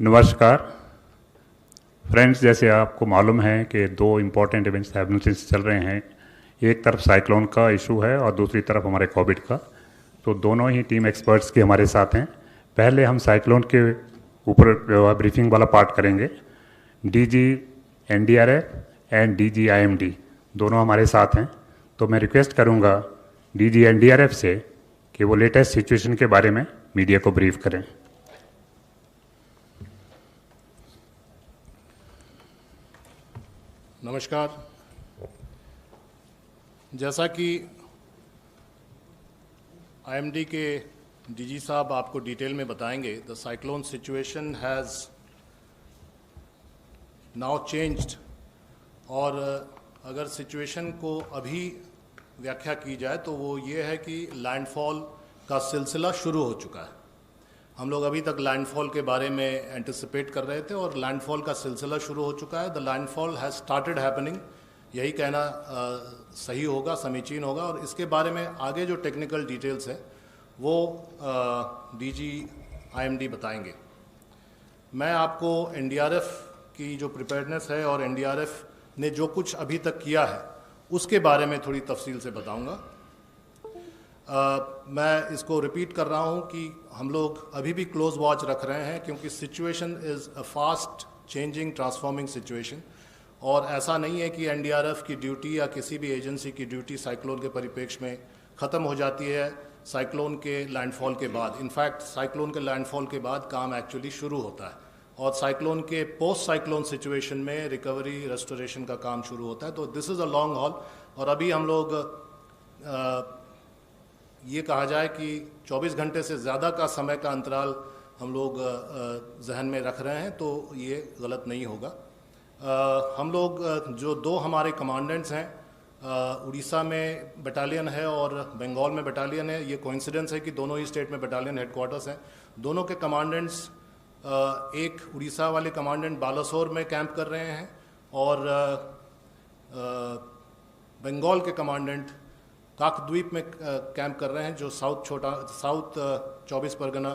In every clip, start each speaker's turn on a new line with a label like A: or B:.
A: नमस्कार फ्रेंड्स। जैसे आपको मालूम है कि दो इम्पॉर्टेंट इवेंट्स साइमल्टेनियसली चल रहे हैं। एक तरफ साइक्लोन का इशू है और दूसरी तरफ हमारे कोविड का। तो दोनों ही टीम एक्सपर्ट्स के हमारे साथ हैं। पहले हम साइक्लोन के ऊपर ब्रीफिंग वाला पार्ट करेंगे। DG NDRF and DG IMD दोनों हमारे साथ हैं। तो मैं रिक्वेस्ट करूंगा डीजी एनडीआरएफ से कि वो लेटेस्ट सिचुएशन के बारे में मीडिया को ब्रीफ करें।
B: नमस्कार। जैसा कि आईएमडी के डीजी साहब आपको डिटेल में बताएंगे, the cyclone situation has now changed. और अगर सिचुएशन को अभी व्याख्या की जाए तो वो ये है कि लैंडफॉल का सिलसिला शुरू हो चुका है। हम लोग अभी तक लैंडफॉल के बारे में एंटिसिपेट कर रहे थे और लैंडफॉल का सिलसिला शुरू हो चुका है। The landfall has started happening, यही कहना सही होगा, समीचीन होगा। और इसके बारे में आगे जो टेक्निकल डिटेल्स है वो डीजी आईएमडी बताएंगे। मैं आपको एनडीआरएफ की जो प्रिपेयर्डनेस है और एनडीआरएफ ने जो कुछ अभी तक किया है उसके बारे में थोड़ी तफसील से बताऊंगा। मैं इसको रिपीट कर रहा हूं कि हम लोग अभी भी क्लोज वॉच रख रहे हैं, क्योंकि situation is a fast changing transforming situation. और ऐसा नहीं है कि एनडीआरएफ की ड्यूटी या किसी भी एजेंसी की ड्यूटी साइक्लोन के परिप्रेक्ष्य में ख़त्म हो जाती है साइक्लोन के लैंडफॉल के बाद। इनफैक्ट साइक्लोन के लैंडफॉल के बाद काम एक्चुअली शुरू होता है और साइक्लोन के पोस्ट साइक्लोन सिचुएशन में रिकवरी रेस्टोरेशन का काम शुरू होता है। तो this is a long haul. और अभी हम लोग ये कहा जाए कि 24 घंटे से ज़्यादा का समय का अंतराल हम लोग जहन में रख रहे हैं, तो ये गलत नहीं होगा। हम लोग जो दो हमारे कमांडेंट्स हैं, उड़ीसा में बटालियन है और बंगाल में बटालियन है। ये कोइंसिडेंस है कि दोनों ही स्टेट में बटालियन हेडक्वार्टर्स हैं। दोनों के कमांडेंट्स, एक उड़ीसा वाले कमांडेंट बालासोर में कैंप कर रहे हैं और बंगाल के कमांडेंट काकद्वीप में कैंप कर रहे हैं, जो साउथ 24 परगना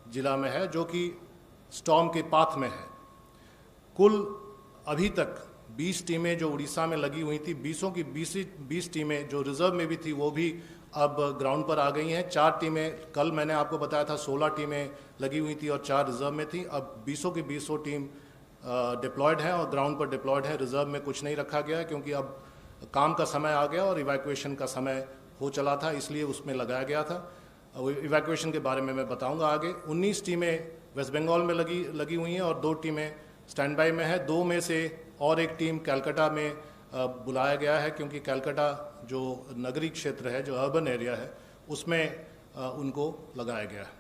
B: जिला में है, जो कि स्टॉर्म के पाथ में है। कुल अभी तक 20 टीमें जो उड़ीसा में लगी हुई थी, 20 टीमें जो रिजर्व में भी थी वो भी अब ग्राउंड पर आ गई हैं। 4 टीमें, कल मैंने आपको बताया था 16 टीमें लगी हुई थी और 4 रिजर्व में थी। अब 20 टीम डिप्लॉयड हैं और ग्राउंड पर डिप्लॉयड है। रिजर्व में कुछ नहीं रखा गया क्योंकि अब काम का समय आ गया और इवैक्यूएशन का समय हो चला था, इसलिए उसमें लगाया गया था। इवैक्यूएशन के बारे में मैं बताऊंगा आगे। 19 टीमें वेस्ट बंगाल में लगी हुई हैं और 2 टीमें स्टैंड बाई में है। 2 में से और एक टीम कलकत्ता में बुलाया गया है, क्योंकि कलकत्ता जो नगरीय क्षेत्र है, जो अर्बन एरिया है, उसमें उनको लगाया गया है।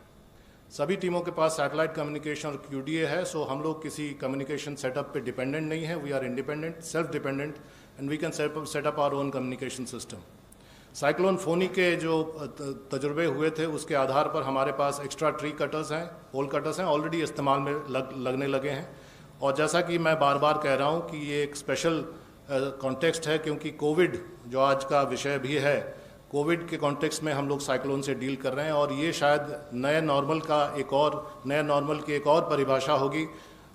B: सभी टीमों के पास सैटेलाइट कम्युनिकेशन और QDA है। सो हम लोग किसी कम्युनिकेशन सेटअप पे डिपेंडेंट नहीं है। We are independent, self dependent, and we can set up our own communication system. Cyclone Fani के जो तजुर्बे हुए थे उसके आधार पर हमारे पास एक्स्ट्रा ट्री कटर्स हैं, होल कटर्स हैं, ऑलरेडी इस्तेमाल में लगने लगे हैं। और जैसा कि मैं बार बार कह रहा हूं कि ये एक स्पेशल कॉन्टेक्स्ट है, क्योंकि कोविड जो आज का विषय भी है, कोविड के कॉन्टेक्स्ट में हम लोग साइक्लोन से डील कर रहे हैं। और ये शायद नए नॉर्मल की एक और परिभाषा होगी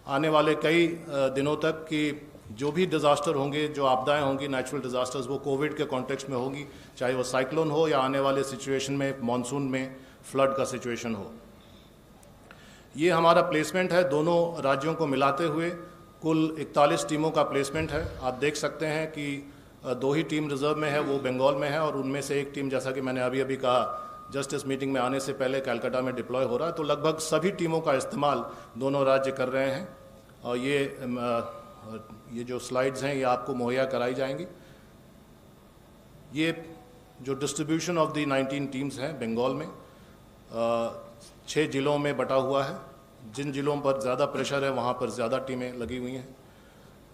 B: आने वाले कई दिनों तक, कि जो भी डिज़ास्टर होंगे, जो आपदाएं होंगी, नेचुरल डिज़ास्टर्स, वो कोविड के कॉन्टेक्स्ट में होगी, चाहे वो साइक्लोन हो या आने वाले सिचुएशन में मानसून में फ्लड का सिचुएशन हो। ये हमारा प्लेसमेंट है दोनों राज्यों को मिलाते हुए। कुल 41 टीमों का प्लेसमेंट है। आप देख सकते हैं कि 2 ही टीम रिजर्व में है, वो बंगाल में है, और उनमें से एक टीम, जैसा कि मैंने अभी कहा, जस्ट इस मीटिंग में आने से पहले कलकत्ता में डिप्लॉय हो रहा है। तो लगभग सभी टीमों का इस्तेमाल दोनों राज्य कर रहे हैं। और ये जो स्लाइड्स हैं ये आपको मुहैया कराई जाएंगी। ये जो डिस्ट्रीब्यूशन ऑफ द 19 टीम्स हैं बंगाल में 6 जिलों में बटा हुआ है। जिन जिलों पर ज़्यादा प्रेशर है वहाँ पर ज़्यादा टीमें लगी हुई हैं।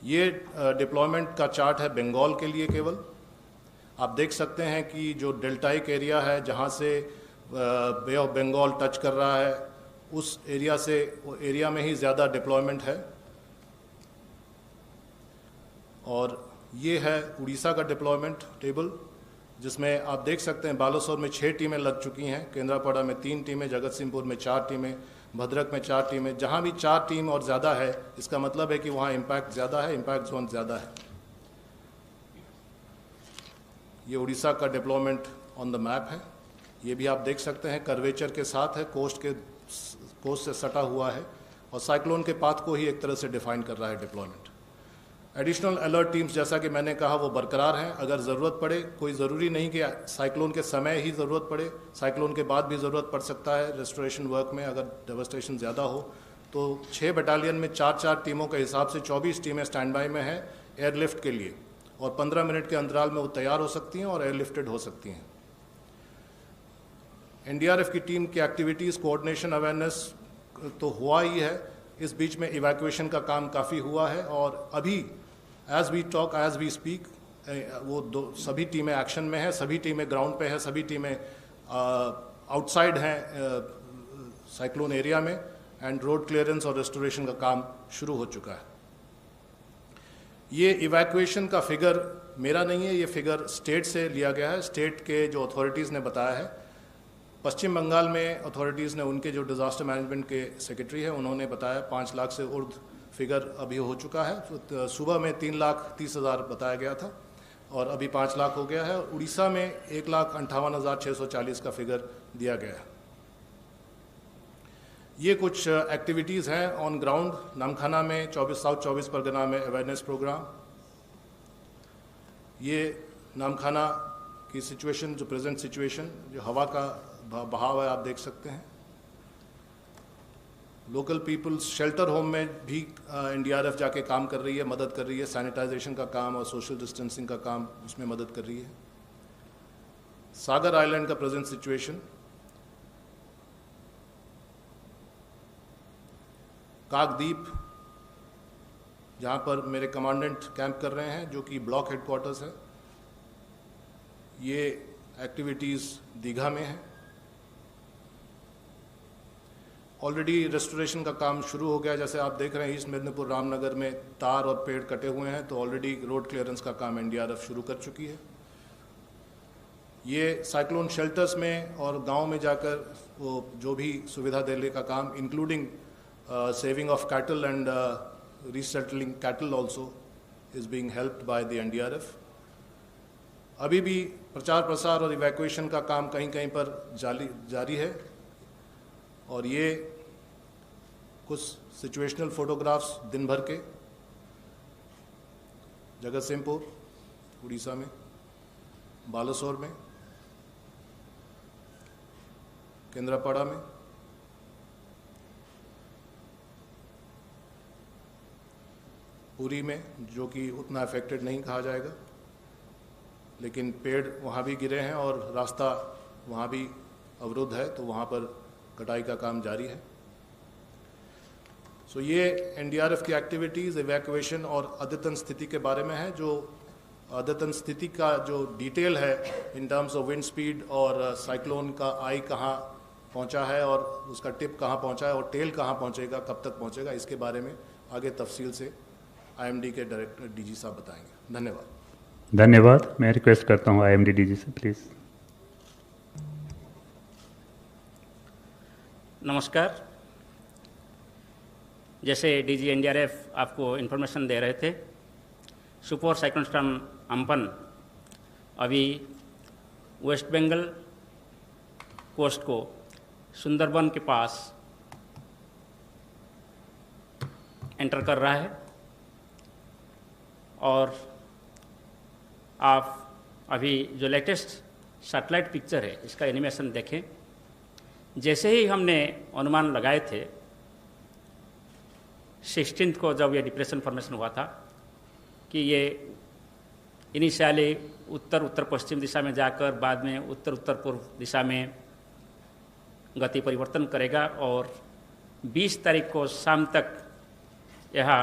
B: ये डिप्लॉयमेंट का चार्ट है बंगाल के लिए केवल। आप देख सकते हैं कि जो डेल्टाइक एरिया है, जहाँ से बे ऑफ बंगाल टच कर रहा है, उस एरिया में ही ज़्यादा डिप्लॉयमेंट है। और ये है उड़ीसा का डिप्लॉयमेंट टेबल, जिसमें आप देख सकते हैं बालासोर में 6 टीमें लग चुकी हैं, केंद्रापड़ा में 3 टीमें, जगत सिंहपुर में 4 टीमें, भद्रक में 4 टीमें, जहाँ भी 4 टीम और ज़्यादा है इसका मतलब है कि वहाँ इम्पैक्ट ज़्यादा है, इम्पैक्ट जोन ज़्यादा है। ये उड़ीसा का डिप्लॉयमेंट ऑन द मैप है, ये भी आप देख सकते हैं, कर्वेचर के साथ है, कोस्ट से सटा हुआ है और साइक्लोन के पाथ को ही एक तरह से डिफाइन कर रहा है डिप्लॉयमेंट। एडिशनल अलर्ट टीम्स जैसा कि मैंने कहा वो बरकरार हैं, अगर ज़रूरत पड़े, कोई ज़रूरी नहीं कि साइक्लोन के समय ही ज़रूरत पड़े, साइक्लोन के बाद भी ज़रूरत पड़ सकता है रेस्टोरेशन वर्क में, अगर डेवस्टेशन ज़्यादा हो तो 6 बटालियन में 4-4 टीमों के हिसाब से 24 टीमें स्टैंड बाई में हैं एयरलिफ्ट के लिए, और 15 मिनट के अंतराल में वो तैयार हो सकती हैं और एयरलिफ्टेड हो सकती हैं। एनडीआरएफ की टीम की एक्टिविटीज़, कोऑर्डिनेशन, अवेयरनेस तो हुआ ही है, इस बीच में इवैक्यूएशन का काम काफ़ी हुआ है और अभी as we talk, as we speak, वो सभी टीमें एक्शन में हैं, सभी टीमें ग्राउंड पे हैं, सभी टीमें आउटसाइड हैं साइक्लोन एरिया में, एंड रोड क्लियरेंस और रेस्टोरेशन का काम शुरू हो चुका है। ये इवैक्यूएशन का फिगर मेरा नहीं है, ये फिगर स्टेट से लिया गया है, स्टेट के जो अथॉरिटीज़ ने बताया है। पश्चिम बंगाल में अथॉरिटीज़ ने, उनके जो डिज़ास्टर मैनेजमेंट के सेक्रेटरी हैं, उन्होंने बताया 5 लाख से उर्ध फिगर अभी हो चुका है। तो सुबह में 3,30,000 बताया गया था और अभी 5 लाख हो गया है। उड़ीसा में 1,58,640 का फिगर दिया गया है। ये कुछ एक्टिविटीज़ हैं ऑन ग्राउंड। नामखाना में साउथ 24 परगना में अवेयरनेस प्रोग्राम। ये नामखाना की सिचुएशन, जो प्रेजेंट सिचुएशन, जो हवा का बहाव है, आप देख सकते हैं। लोकल पीपल्स शेल्टर होम में भी एनडीआरएफ जाके काम कर रही है, मदद कर रही है, सैनिटाइजेशन का काम और सोशल डिस्टेंसिंग का काम उसमें मदद कर रही है। सागर आइलैंड का प्रेजेंट सिचुएशन, काकद्वीप जहाँ पर मेरे कमांडेंट कैंप कर रहे हैं, जो कि ब्लॉक हेडक्वार्टर्स है, ये एक्टिविटीज़ दीघा में है। ऑलरेडी रेस्टोरेशन का काम शुरू हो गया, जैसे आप देख रहे हैं ईस्ट मेदिनीपुर रामनगर में तार और पेड़ कटे हुए हैं, तो ऑलरेडी रोड क्लियरेंस का काम एनडीआरएफ शुरू कर चुकी है। ये साइक्लोन शेल्टर्स में और गांव में जाकर वो जो भी सुविधा देने का काम, including saving of cattle and resettling cattle also is being helped by the NDRF. अभी भी प्रचार प्रसार और इवैक्यूएशन का काम कहीं कहीं पर जारी है। और ये कुछ सिचुएशनल फोटोग्राफ्स दिन भर के जगत सिंहपुर उड़ीसा में, बालासोर में, केंद्रापड़ा में, पुरी में, जो कि उतना अफेक्टेड नहीं कहा जाएगा, लेकिन पेड़ वहाँ भी गिरे हैं और रास्ता वहाँ भी अवरुद्ध है, तो वहाँ पर कटाई का काम जारी है। सो ये एनडीआरएफ की एक्टिविटीज़, इवैक्यूएशन और अद्यतन स्थिति के बारे में है। जो अद्यतन स्थिति का जो डिटेल है in terms of wind speed और साइक्लोन का आई कहाँ पहुँचा है और उसका टिप कहाँ पहुँचा है और टेल कहाँ पहुँचेगा, कब तक पहुँचेगा, इसके बारे में आगे तफसील से आईएमडी के डायरेक्टर डीजी साहब बताएंगे। धन्यवाद।
A: धन्यवाद। मैं रिक्वेस्ट करता हूँ आईएमडी डीजी से प्लीज़।
C: नमस्कार। जैसे डीजी एनडीआरएफ आपको इन्फॉर्मेशन दे रहे थे, सुपर साइक्लोन स्टॉर्म अम्पन अभी वेस्ट बंगाल कोस्ट को सुंदरबन के पास एंटर कर रहा है और आप अभी जो लेटेस्ट सैटेलाइट पिक्चर है इसका एनिमेशन देखें। जैसे ही हमने अनुमान लगाए थे 16 को जब ये डिप्रेशन फॉर्मेशन हुआ था कि ये इनिशियली उत्तर उत्तर पश्चिम दिशा में जाकर बाद में उत्तर उत्तर पूर्व दिशा में गति परिवर्तन करेगा और 20 तारीख को शाम तक यहाँ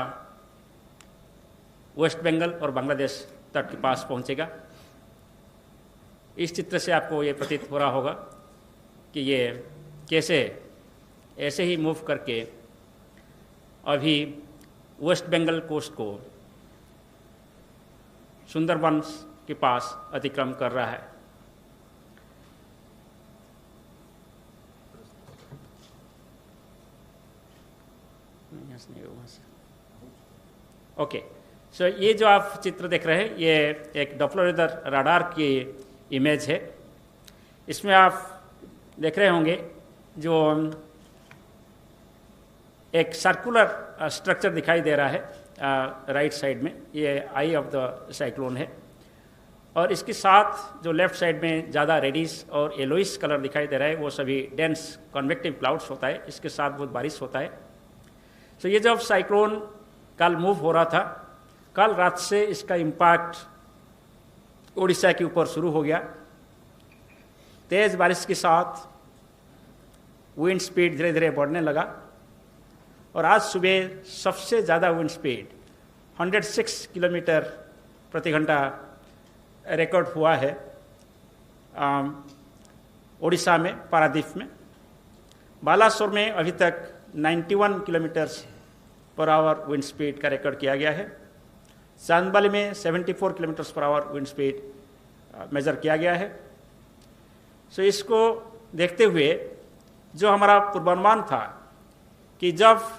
C: वेस्ट बंगाल और बांग्लादेश तट के पास पहुँचेगा। इस चित्र से आपको ये प्रतीत हो रहा होगा कि ये कैसे ऐसे ही मूव करके अभी वेस्ट बंगाल कोस्ट को सुंदरबन के पास अतिक्रमण कर रहा है। ओके, सो ये जो आप चित्र देख रहे हैं ये एक डॉप्लर रडार की इमेज है। इसमें आप देख रहे होंगे जो एक सर्कुलर स्ट्रक्चर दिखाई दे रहा है राइट साइड में, ये आई ऑफ द साइक्लोन है। और इसके साथ जो लेफ्ट साइड में ज़्यादा रेडिश और येलोइश कलर दिखाई दे रहा है वो सभी डेंस कन्वेक्टिव क्लाउड्स होता है, इसके साथ बहुत बारिश होता है। तो ये जब साइक्लोन कल मूव हो रहा था, कल रात से इसका इम्पैक्ट उड़ीसा के ऊपर शुरू हो गया। तेज़ बारिश के साथ विंड स्पीड धीरे धीरे बढ़ने लगा और आज सुबह सबसे ज़्यादा विंड स्पीड 106 किलोमीटर प्रति घंटा रिकॉर्ड हुआ है उड़ीसा में, पारादीप में। बालासोर में अभी तक 91 kilometre per hour wind speed का रिकॉर्ड किया गया है। चांदबाली में 74 kilometre per hour wind speed measure किया गया है। सो इसको देखते हुए जो हमारा पूर्वानुमान था कि जब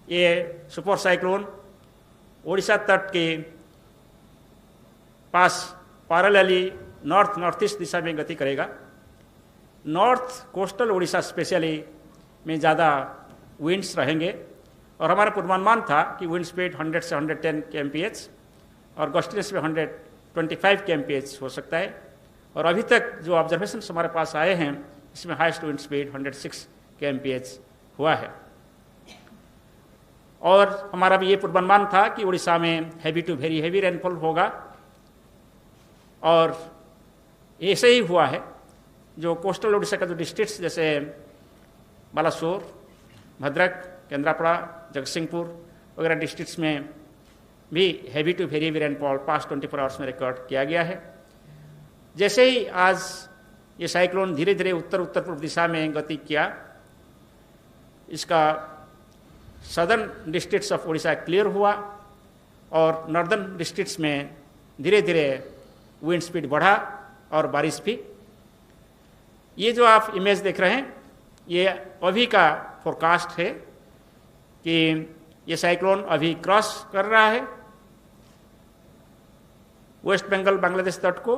C: ये सुपर साइक्लोन उड़ीसा तट के पास पैरेलली नॉर्थ ईस्ट दिशा में गति करेगा, नॉर्थ कोस्टल उड़ीसा स्पेशली में ज़्यादा विंड्स रहेंगे। और हमारा पूर्वानुमान था कि विंड स्पीड 100 से 110 kmph और गस्टिनेस में 125 kmph हो सकता है। और अभी तक जो ऑब्जर्वेशन हमारे पास आए हैं इसमें हाईएस्ट विंड स्पीड 106 kmph हुआ है। और हमारा भी ये पूर्वानुमान था कि उड़ीसा में heavy to very heavy rainfall होगा और ऐसे ही हुआ है। जो कोस्टल उड़ीसा का जो डिस्ट्रिक्ट्स जैसे बालासोर, भद्रक, केंद्रापड़ा, जगतसिंहपुर वगैरह डिस्ट्रिक्ट्स में भी heavy to very heavy rainfall past 24 hours में रिकॉर्ड किया गया है। जैसे ही आज ये साइक्लोन धीरे धीरे उत्तर पूर्व दिशा में गति किया, इसका southern districts of Orissa clear हुआ और नॉर्दर्न डिस्ट्रिक्ट्स में धीरे धीरे विंड स्पीड बढ़ा और बारिश भी। ये जो आप इमेज देख रहे हैं ये अभी का फोरकास्ट है कि ये साइक्लोन अभी क्रॉस कर रहा है वेस्ट बंगाल बांग्लादेश तट को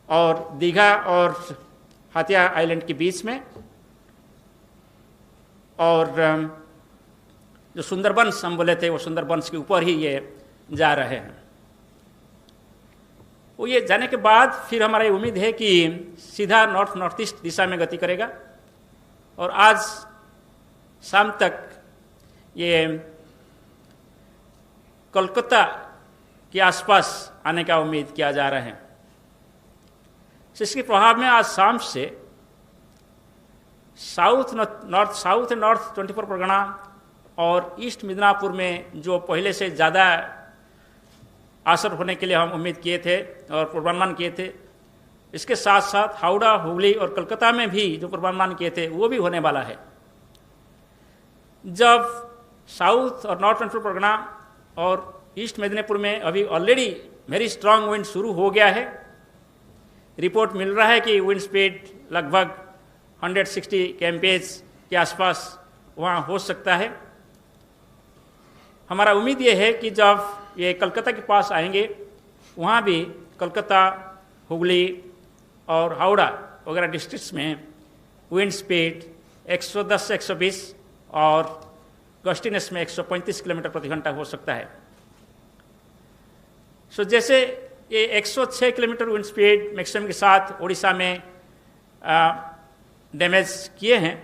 C: और दीघा और हाथिया आइलैंड के बीच में, और जो सुंदरबंस हम बोले थे वो सुंदरबंस के ऊपर ही ये जा रहे हैं। वो ये जाने के बाद फिर हमारी उम्मीद है कि सीधा नॉर्थ ईस्ट दिशा में गति करेगा और आज शाम तक ये कोलकाता के आसपास आने का उम्मीद किया जा रहा है। इसके प्रभाव में आज शाम से साउथ एंड नॉर्थ 24 परगना और ईस्ट मिदनापुर में जो पहले से ज़्यादा असर होने के लिए हम उम्मीद किए थे और पूर्वानुमान किए थे, इसके साथ साथ हावड़ा, हुगली और कोलकाता में भी जो पूर्वानुमान किए थे वो भी होने वाला है। जब साउथ और नॉर्थ 24 परगना और ईस्ट मिदनापुर में अभी ऑलरेडी वेरी स्ट्रांग विंड शुरू हो गया है, रिपोर्ट मिल रहा है कि विंड स्पीड लगभग 160 kmph के आसपास वहाँ हो सकता है। हमारा उम्मीद ये है कि जब ये कोलकाता के पास आएंगे वहाँ भी कोलकाता, हुगली और हावड़ा वगैरह डिस्ट्रिक्ट्स में विंड स्पीड 110 से 120 और गस्टिनेस में 135 किलोमीटर प्रति घंटा हो सकता है। सो जैसे ये 106 किलोमीटर विंड स्पीड मैक्सिमम के साथ उड़ीसा में डैमेज किए हैं,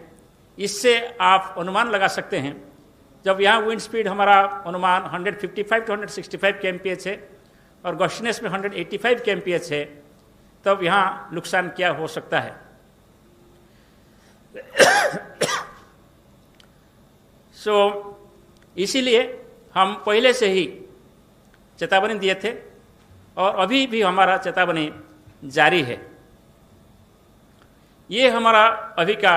C: इससे आप अनुमान लगा सकते हैं जब यहाँ विंड स्पीड हमारा अनुमान 155 to 165 kmph है और गस्टिनेस में 185 kmph है, तब यहाँ नुकसान क्या हो सकता है। इसीलिए हम पहले से ही चेतावनी दिए थे और अभी भी हमारा चेतावनी जारी है। ये हमारा अभी का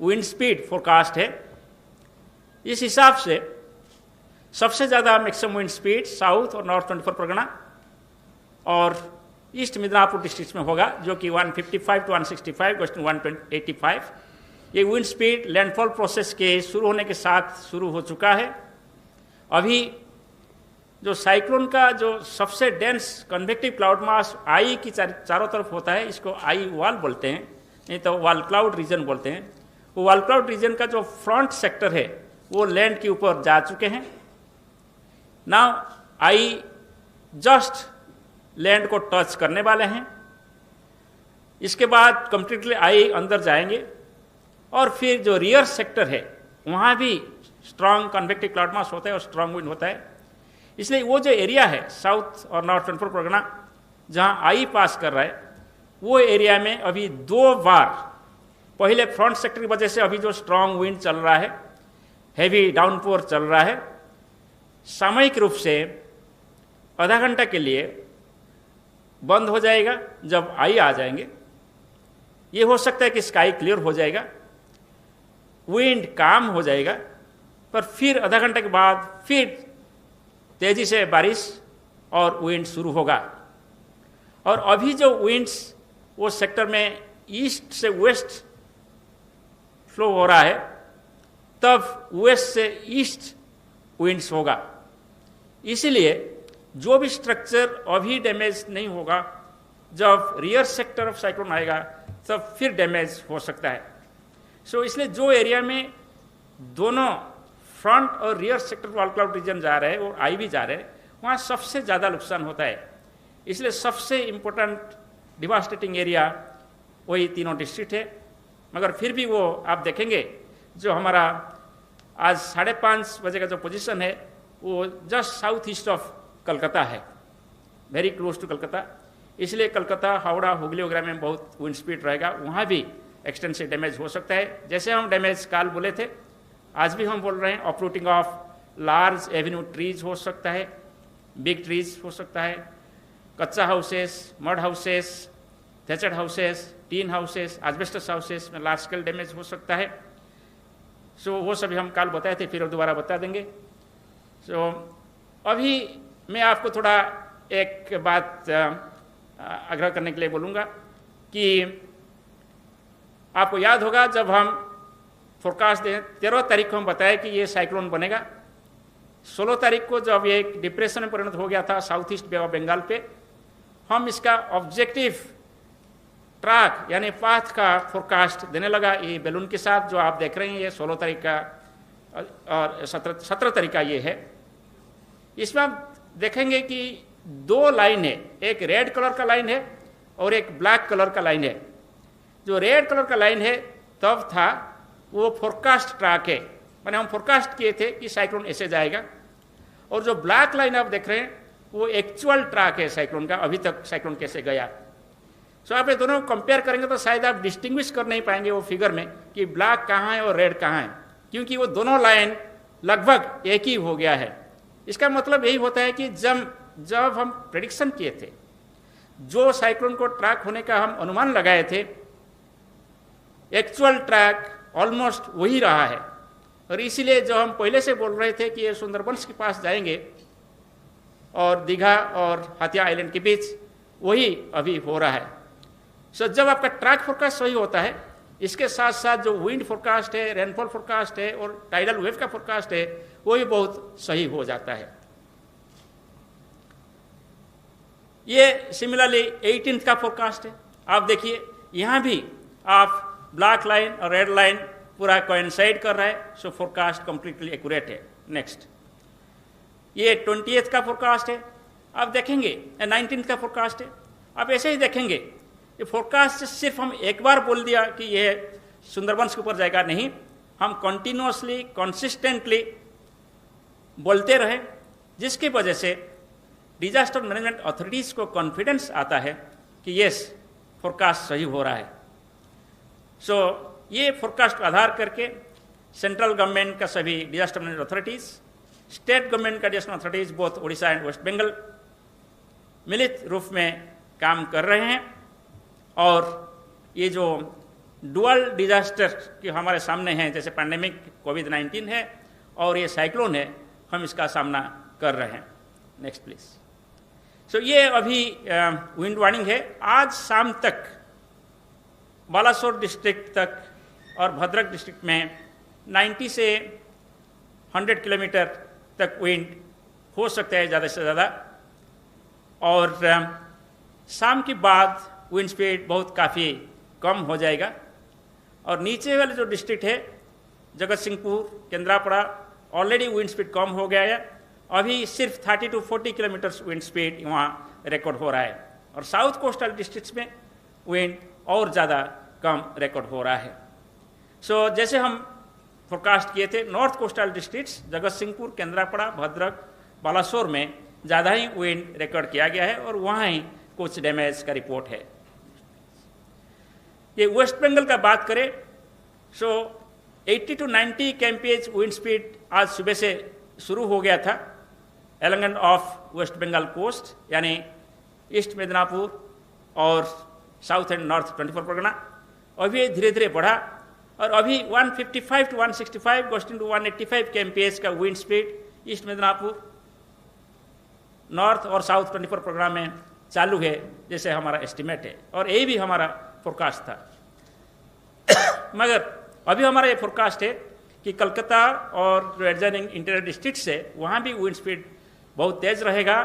C: विंड स्पीड फोरकास्ट है। इस हिसाब से सबसे ज़्यादा मैक्सिमम विंड स्पीड साउथ और नॉर्थ 24 परगना और ईस्ट मिदनापुर डिस्ट्रिक्ट में होगा, जो कि 155 to 165 गोes to 185। ये विंड स्पीड लैंडफॉल प्रोसेस के शुरू होने के साथ शुरू हो चुका है। अभी जो साइक्लोन का जो सबसे डेंस कन्वेक्टिव क्लाउड मास आई की चारों तरफ होता है, इसको आई वॉल बोलते हैं, नहीं तो वॉल क्लाउड रीजन बोलते हैं। वो वॉल क्लाउड रीजन का जो फ्रंट सेक्टर है वो लैंड के ऊपर जा चुके हैं। नाउ आई जस्ट लैंड को टच करने वाले हैं। इसके बाद कंप्लीटली आई अंदर जाएंगे और फिर जो रियर सेक्टर है वहाँ भी स्ट्रांग कन्वेक्टिव क्लाउड मास होता है और स्ट्रांग विंड होता है। इसलिए वो जो एरिया है साउथ और नॉर्थ सेंट्रल परगना जहाँ आई पास कर रहा है, वो एरिया में अभी 2 बार, पहले फ्रंट सेक्टर की वजह से अभी जो स्ट्रांग विंड चल रहा है, हैवी डाउनपोर चल रहा है, सामयिक रूप से आधा घंटा के लिए बंद हो जाएगा। जब आई आ जाएंगे ये हो सकता है कि स्काई क्लियर हो जाएगा, विंड काम हो जाएगा, पर फिर आधा घंटे के बाद फिर तेजी से बारिश और विंड शुरू होगा। और अभी जो विंड्स वो सेक्टर में ईस्ट से वेस्ट फ्लो हो रहा है, तब वेस्ट से ईस्ट विंड्स होगा। इसीलिए जो भी स्ट्रक्चर अभी डैमेज नहीं होगा, जब रियर सेक्टर ऑफ साइक्लोन आएगा तब फिर डैमेज हो सकता है। सो इसलिए जो एरिया में दोनों फ्रंट और rear sector wall cloud region जा रहे हैं और आई भी जा रहे हैं, वहाँ सबसे ज़्यादा नुकसान होता है। इसलिए सबसे इम्पोर्टेंट डिवास्टेटिंग एरिया वही तीनों डिस्ट्रिक्ट है। मगर फिर भी वो आप देखेंगे जो हमारा आज 5:30 बजे का जो पोजीशन है वो just south east of Calcutta है, वेरी क्लोज टू कलकत्ता। इसलिए कलकत्ता, हावड़ा, हुगली वगैरह में बहुत विंड स्पीड रहेगा, वहाँ भी एक्सटेंसिव डैमेज हो सकता है। जैसे हम डैमेज काल बोले थे, आज भी हम बोल रहे हैं uprooting of large avenue trees हो सकता है, बिग ट्रीज हो सकता है, kachcha houses, mud houses, thatched houses, tin houses, asbestos houses में लार्ज स्केल डैमेज हो सकता है। सो वो सभी हम काल बताए थे, फिर दोबारा बता देंगे। सो अभी मैं आपको थोड़ा एक बात आग्रह करने के लिए बोलूँगा कि आपको याद होगा जब हम फोरकास्ट दें 13 तारीख को हम बताए कि ये साइक्लोन बनेगा। 16 तारीख को जब ये एक डिप्रेशन में परिणत हो गया था south east bay of Bengal पे, हम इसका ऑब्जेक्टिव ट्रैक यानी पाथ का फोरकास्ट देने लगा ये बैलून के साथ, जो आप देख रहे हैं। ये 16 तारीख का और 17 तारीख का ये है। इसमें आप देखेंगे कि 2 लाइन है, एक रेड कलर का लाइन है और एक ब्लैक कलर का लाइन है। जो रेड कलर का लाइन है तब था वो फोरकास्ट ट्रैक है, मैंने हम फोरकास्ट किए थे कि साइक्लोन ऐसे जाएगा। और जो ब्लैक लाइन आप देख रहे हैं वो एक्चुअल ट्रैक है साइक्लोन का, अभी तक साइक्लोन कैसे गया। सो आप ये दोनों कंपेयर करेंगे तो शायद आप डिस्टिंग्विश कर नहीं पाएंगे वो फिगर में कि ब्लैक कहाँ है और रेड कहाँ है, क्योंकि वो दोनों लाइन लगभग एक ही हो गया है। इसका मतलब यही होता है कि जब हम प्रेडिक्शन किए थे, जो साइक्लोन को ट्रैक होने का हम अनुमान लगाए थे, एक्चुअल ट्रैक ऑलमोस्ट वही रहा है। और इसीलिए जो हम पहले से बोल रहे थे कि ये सुंदरबंस के पास जाएंगे और दीघा और हाथिया आइलैंड के बीच, वही अभी हो रहा है। सो जब आपका ट्रैक फोरकास्ट सही होता है, इसके साथ साथ जो विंड फोरकास्ट है, रेनफॉल फोरकास्ट है और टाइडल वेव का फोरकास्ट है, वो भी बहुत सही हो जाता है। ये सिमिलरली 18th का फोरकास्ट है। आप देखिए यहाँ भी आप ब्लैक लाइन और रेड लाइन पूरा कोइंसाइड कर रहा है, सो फोरकास्ट कंप्लीटली एक्यूरेट है। नेक्स्ट, ये 20th का फोरकास्ट है। आप देखेंगे 19th का फोरकास्ट है। आप ऐसे ही देखेंगे ये फोरकास्ट सिर्फ हम एक बार बोल दिया कि ये सुंदरबंस के ऊपर जाएगा, नहीं, हम कंटिन्यूसली कंसिस्टेंटली बोलते रहे, जिसकी वजह से डिजास्टर मैनेजमेंट अथॉरिटीज़ को कॉन्फिडेंस आता है कि यस फोरकास्ट सही हो रहा है। सो ये फोरकास्ट का आधार करके सेंट्रल गवर्नमेंट का सभी disaster management authorities, state government का disaster authorities both Orissa and West Bengal मिलित रूप में काम कर रहे हैं। और ये जो डुअल डिजास्टर के हमारे सामने हैं, जैसे पैंडेमिक कोविड-19 है और ये साइक्लोन है, हम इसका सामना कर रहे हैं। Next please. सो ये अभी विंड वार्निंग है। आज शाम तक बालासोर डिस्ट्रिक्ट तक और भद्रक डिस्ट्रिक्ट में 90 से 100 किलोमीटर तक विंड हो सकता है ज़्यादा से ज़्यादा। और शाम के बाद विंड स्पीड बहुत काफ़ी कम हो जाएगा। और नीचे वाले जो डिस्ट्रिक्ट है Jagat Singhpur, Kendrapara, already wind speed कम हो गया है, अभी सिर्फ 30 to 40 किलोमीटर विंड स्पीड वहाँ रिकॉर्ड हो रहा है। और साउथ कोस्टल डिस्ट्रिक्ट्स में विंड और ज़्यादा कम रिकॉर्ड हो रहा है। सो जैसे हम फोरकास्ट किए थे, नॉर्थ कोस्टल डिस्ट्रिक्ट्स जगत सिंहपुर, केंद्रापड़ा, भद्रक, बालासोर में ज़्यादा ही विंड रिकॉर्ड किया गया है और वहाँ ही कुछ डैमेज का रिपोर्ट है। ये वेस्ट बंगाल का बात करें, सो 80 to 90 kmph विंड स्पीड आज सुबह से शुरू हो गया था एलंगन ऑफ वेस्ट बंगाल कोस्ट, यानी ईस्ट मिदनापुर और साउथ एंड नॉर्थ 24 परगना। अभी धीरे धीरे बढ़ा और अभी 155 to 165 गोस्टिंग टू 185 kmph का wind speed east Midnapore, north और साउथ 24 परगना में चालू है, जैसे हमारा एस्टिमेट है और यही भी हमारा फोरकास्ट था। मगर अभी हमारा ये फोरकास्ट है कि कलकत्ता और जो एडजॉइनिंग इंटीरियर डिस्ट्रिक्ट से वहाँ भी विंड स्पीड बहुत तेज रहेगा,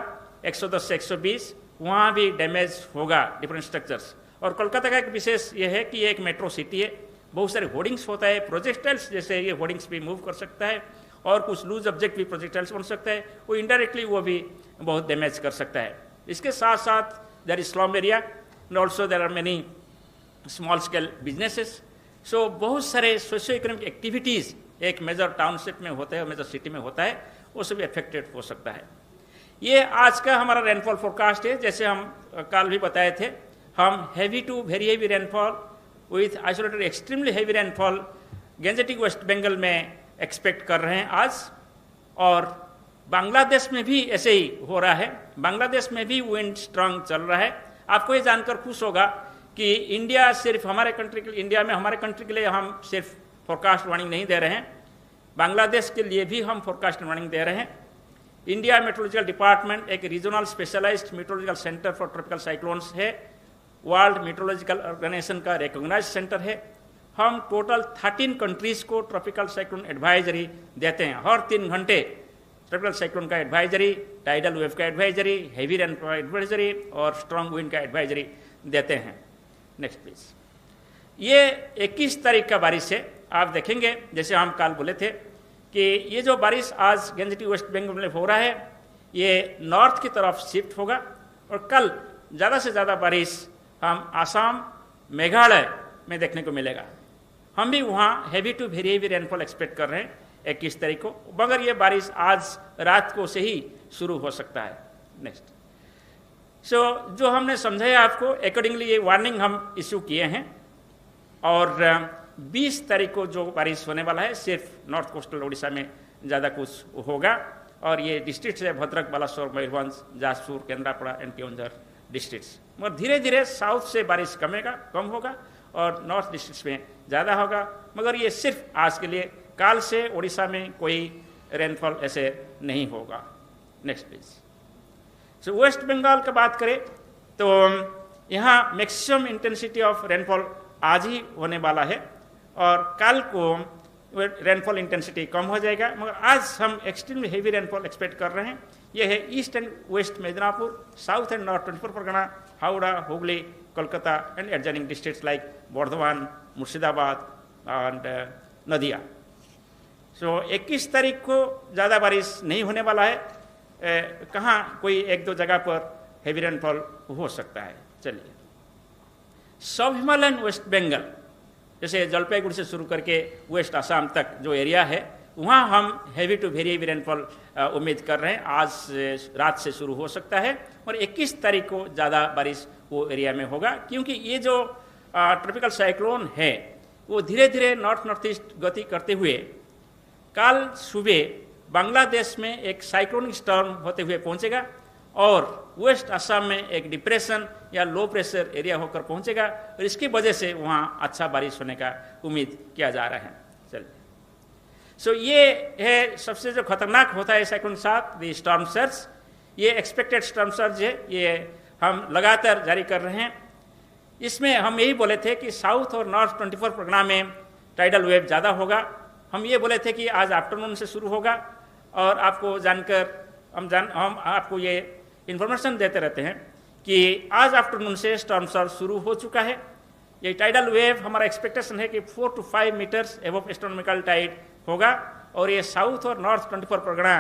C: 110 से 120, वहाँ भी डैमेज होगा डिफरेंट स्ट्रक्चर्स। और कोलकाता का एक विशेष ये है कि ये एक मेट्रो सिटी है, बहुत सारे होर्डिंग्स होता है, प्रोजेक्टाइल्स जैसे ये होर्डिंग्स भी मूव कर सकता है और कुछ लूज ऑब्जेक्ट भी प्रोजेक्टाइल्स बन सकता है, वो इनडायरेक्टली वो भी बहुत डैमेज कर सकता है। इसके साथ साथ there is slum area and also there are many small scale businesses. So बहुत सारे सोशियो इकोनॉमिक एक्टिविटीज़ एक मेजर टाउनशिप में होता है, मेजर सिटी में होता है, वो सभी अफेक्टेड हो सकता है। ये आज का हमारा रेनफॉल फोरकास्ट है। जैसे हम कल भी बताए थे, हम heavy to very heavy rainfall with isolated extremely heavy rainfall Gangetic West Bengal में एक्सपेक्ट कर रहे हैं आज। और बांग्लादेश में भी ऐसे ही हो रहा है, बांग्लादेश में भी विंड स्ट्रांग चल रहा है। आपको ये जानकर खुश होगा कि इंडिया सिर्फ हमारे कंट्री के, इंडिया में हमारे कंट्री के लिए हम सिर्फ फोरकास्ट वार्निंग नहीं दे रहे हैं, बांग्लादेश के लिए भी हम फोरकास्ट वार्निंग दे रहे हैं। इंडिया मेट्रोलॉजिकल डिपार्टमेंट एक regional specialised meteorological centre for tropical cyclones है, वर्ल्ड मेट्रोलॉजिकल ऑर्गेनाइजेशन का रिकॉग्नाइज्ड सेंटर है। हम टोटल 13 कंट्रीज को ट्रॉपिकल साइक्लोन एडवाइजरी देते हैं। हर 3 घंटे ट्रॉपिकल साइक्लोन का एडवाइजरी, टाइडल वेव का एडवाइजरी, हैवी रेनफॉल एडवाइजरी और स्ट्रॉन्ग विंड का एडवाइजरी देते हैं। Next please. ये 21 तारीख का बारिश है। आप देखेंगे जैसे हम कल बोले थे कि ये जो बारिश आज गैंजेटिक वेस्ट बंगाल में हो रहा है, ये नॉर्थ की तरफ शिफ्ट होगा और कल ज़्यादा से ज़्यादा बारिश हम आसाम, मेघालय में देखने को मिलेगा। हम भी वहाँ heavy to very heavy rainfall expect कर रहे हैं 21 तारीख को, मगर ये बारिश आज रात को से ही शुरू हो सकता है। नेक्स्ट। सो जो हमने समझाया आपको, अकॉर्डिंगली ये वार्निंग हम इशू किए हैं और 20 तारीख को जो बारिश होने वाला है सिर्फ नॉर्थ कोस्टल उड़ीसा में ज़्यादा कुछ होगा और ये डिस्ट्रिक्ट है भद्रक, बालासोर, मयूरभंज, जाजपुर, केंद्रापड़ा एंड केओंझर डिस्ट्रिक्ट्स। मगर धीरे धीरे साउथ से बारिश कम होगा और नॉर्थ डिस्ट्रिक्ट्स में ज़्यादा होगा। मगर ये सिर्फ आज के लिए, काल से उड़ीसा में कोई रेनफॉल ऐसे नहीं होगा। Next please. So West Bengal का बात करें तो यहाँ मैक्सिमम इंटेंसिटी ऑफ रेनफॉल आज ही होने वाला है और कल को रेनफॉल इंटेंसिटी कम हो जाएगा, मगर आज हम एक्सट्रीमली हेवी रेनफॉल एक्सपेक्ट कर रहे हैं। यह है east and west Midnapore, south and north 24 Pargana, Howrah, Hooghly, Kolkata and adjoining districts like Bardhaman, Murshidabad and Nadia. So 21 तारीख को ज़्यादा बारिश नहीं होने वाला है, कहाँ कोई 1-2 जगह पर हेवी रेनफॉल हो सकता है। चलिए, सब हिमालयन वेस्ट बंगाल जैसे जलपाईगुड़ी से शुरू करके वेस्ट असम तक जो एरिया है, वहाँ हम heavy to very heavy rainfall उम्मीद कर रहे हैं। आज रात से शुरू हो सकता है और 21 तारीख को ज़्यादा बारिश वो एरिया में होगा, क्योंकि ये जो ट्रॉपिकल साइक्लोन है वो धीरे धीरे नॉर्थ ईस्ट गति करते हुए कल सुबह बांग्लादेश में एक साइक्लोनिक स्टॉर्म होते हुए पहुंचेगा और वेस्ट असम में एक डिप्रेशन या लो प्रेशर एरिया होकर पहुंचेगा और इसकी वजह से वहाँ अच्छा बारिश होने का उम्मीद किया जा रहा है। चलिए, सो ये है सबसे जो खतरनाक होता है साइक्लोन के साथ द स्टॉर्म सर्ज। ये एक्सपेक्टेड स्टॉर्म सर्ज है, ये हम लगातार जारी कर रहे हैं। इसमें हम यही बोले थे कि साउथ और नॉर्थ 24 परगना में टाइडल वेव ज़्यादा होगा। हम ये बोले थे कि आज आफ्टरनून से शुरू होगा, और आपको जानकर हम आपको ये इन्फॉर्मेशन देते रहते हैं कि आज आफ्टरनून से स्टॉर्म सर्ज शुरू हो चुका है। ये टाइडल वेव हमारा एक्सपेक्टेशन है कि 4 to 5 metres above astronomical tide होगा, और ये साउथ और नॉर्थ 24 परगना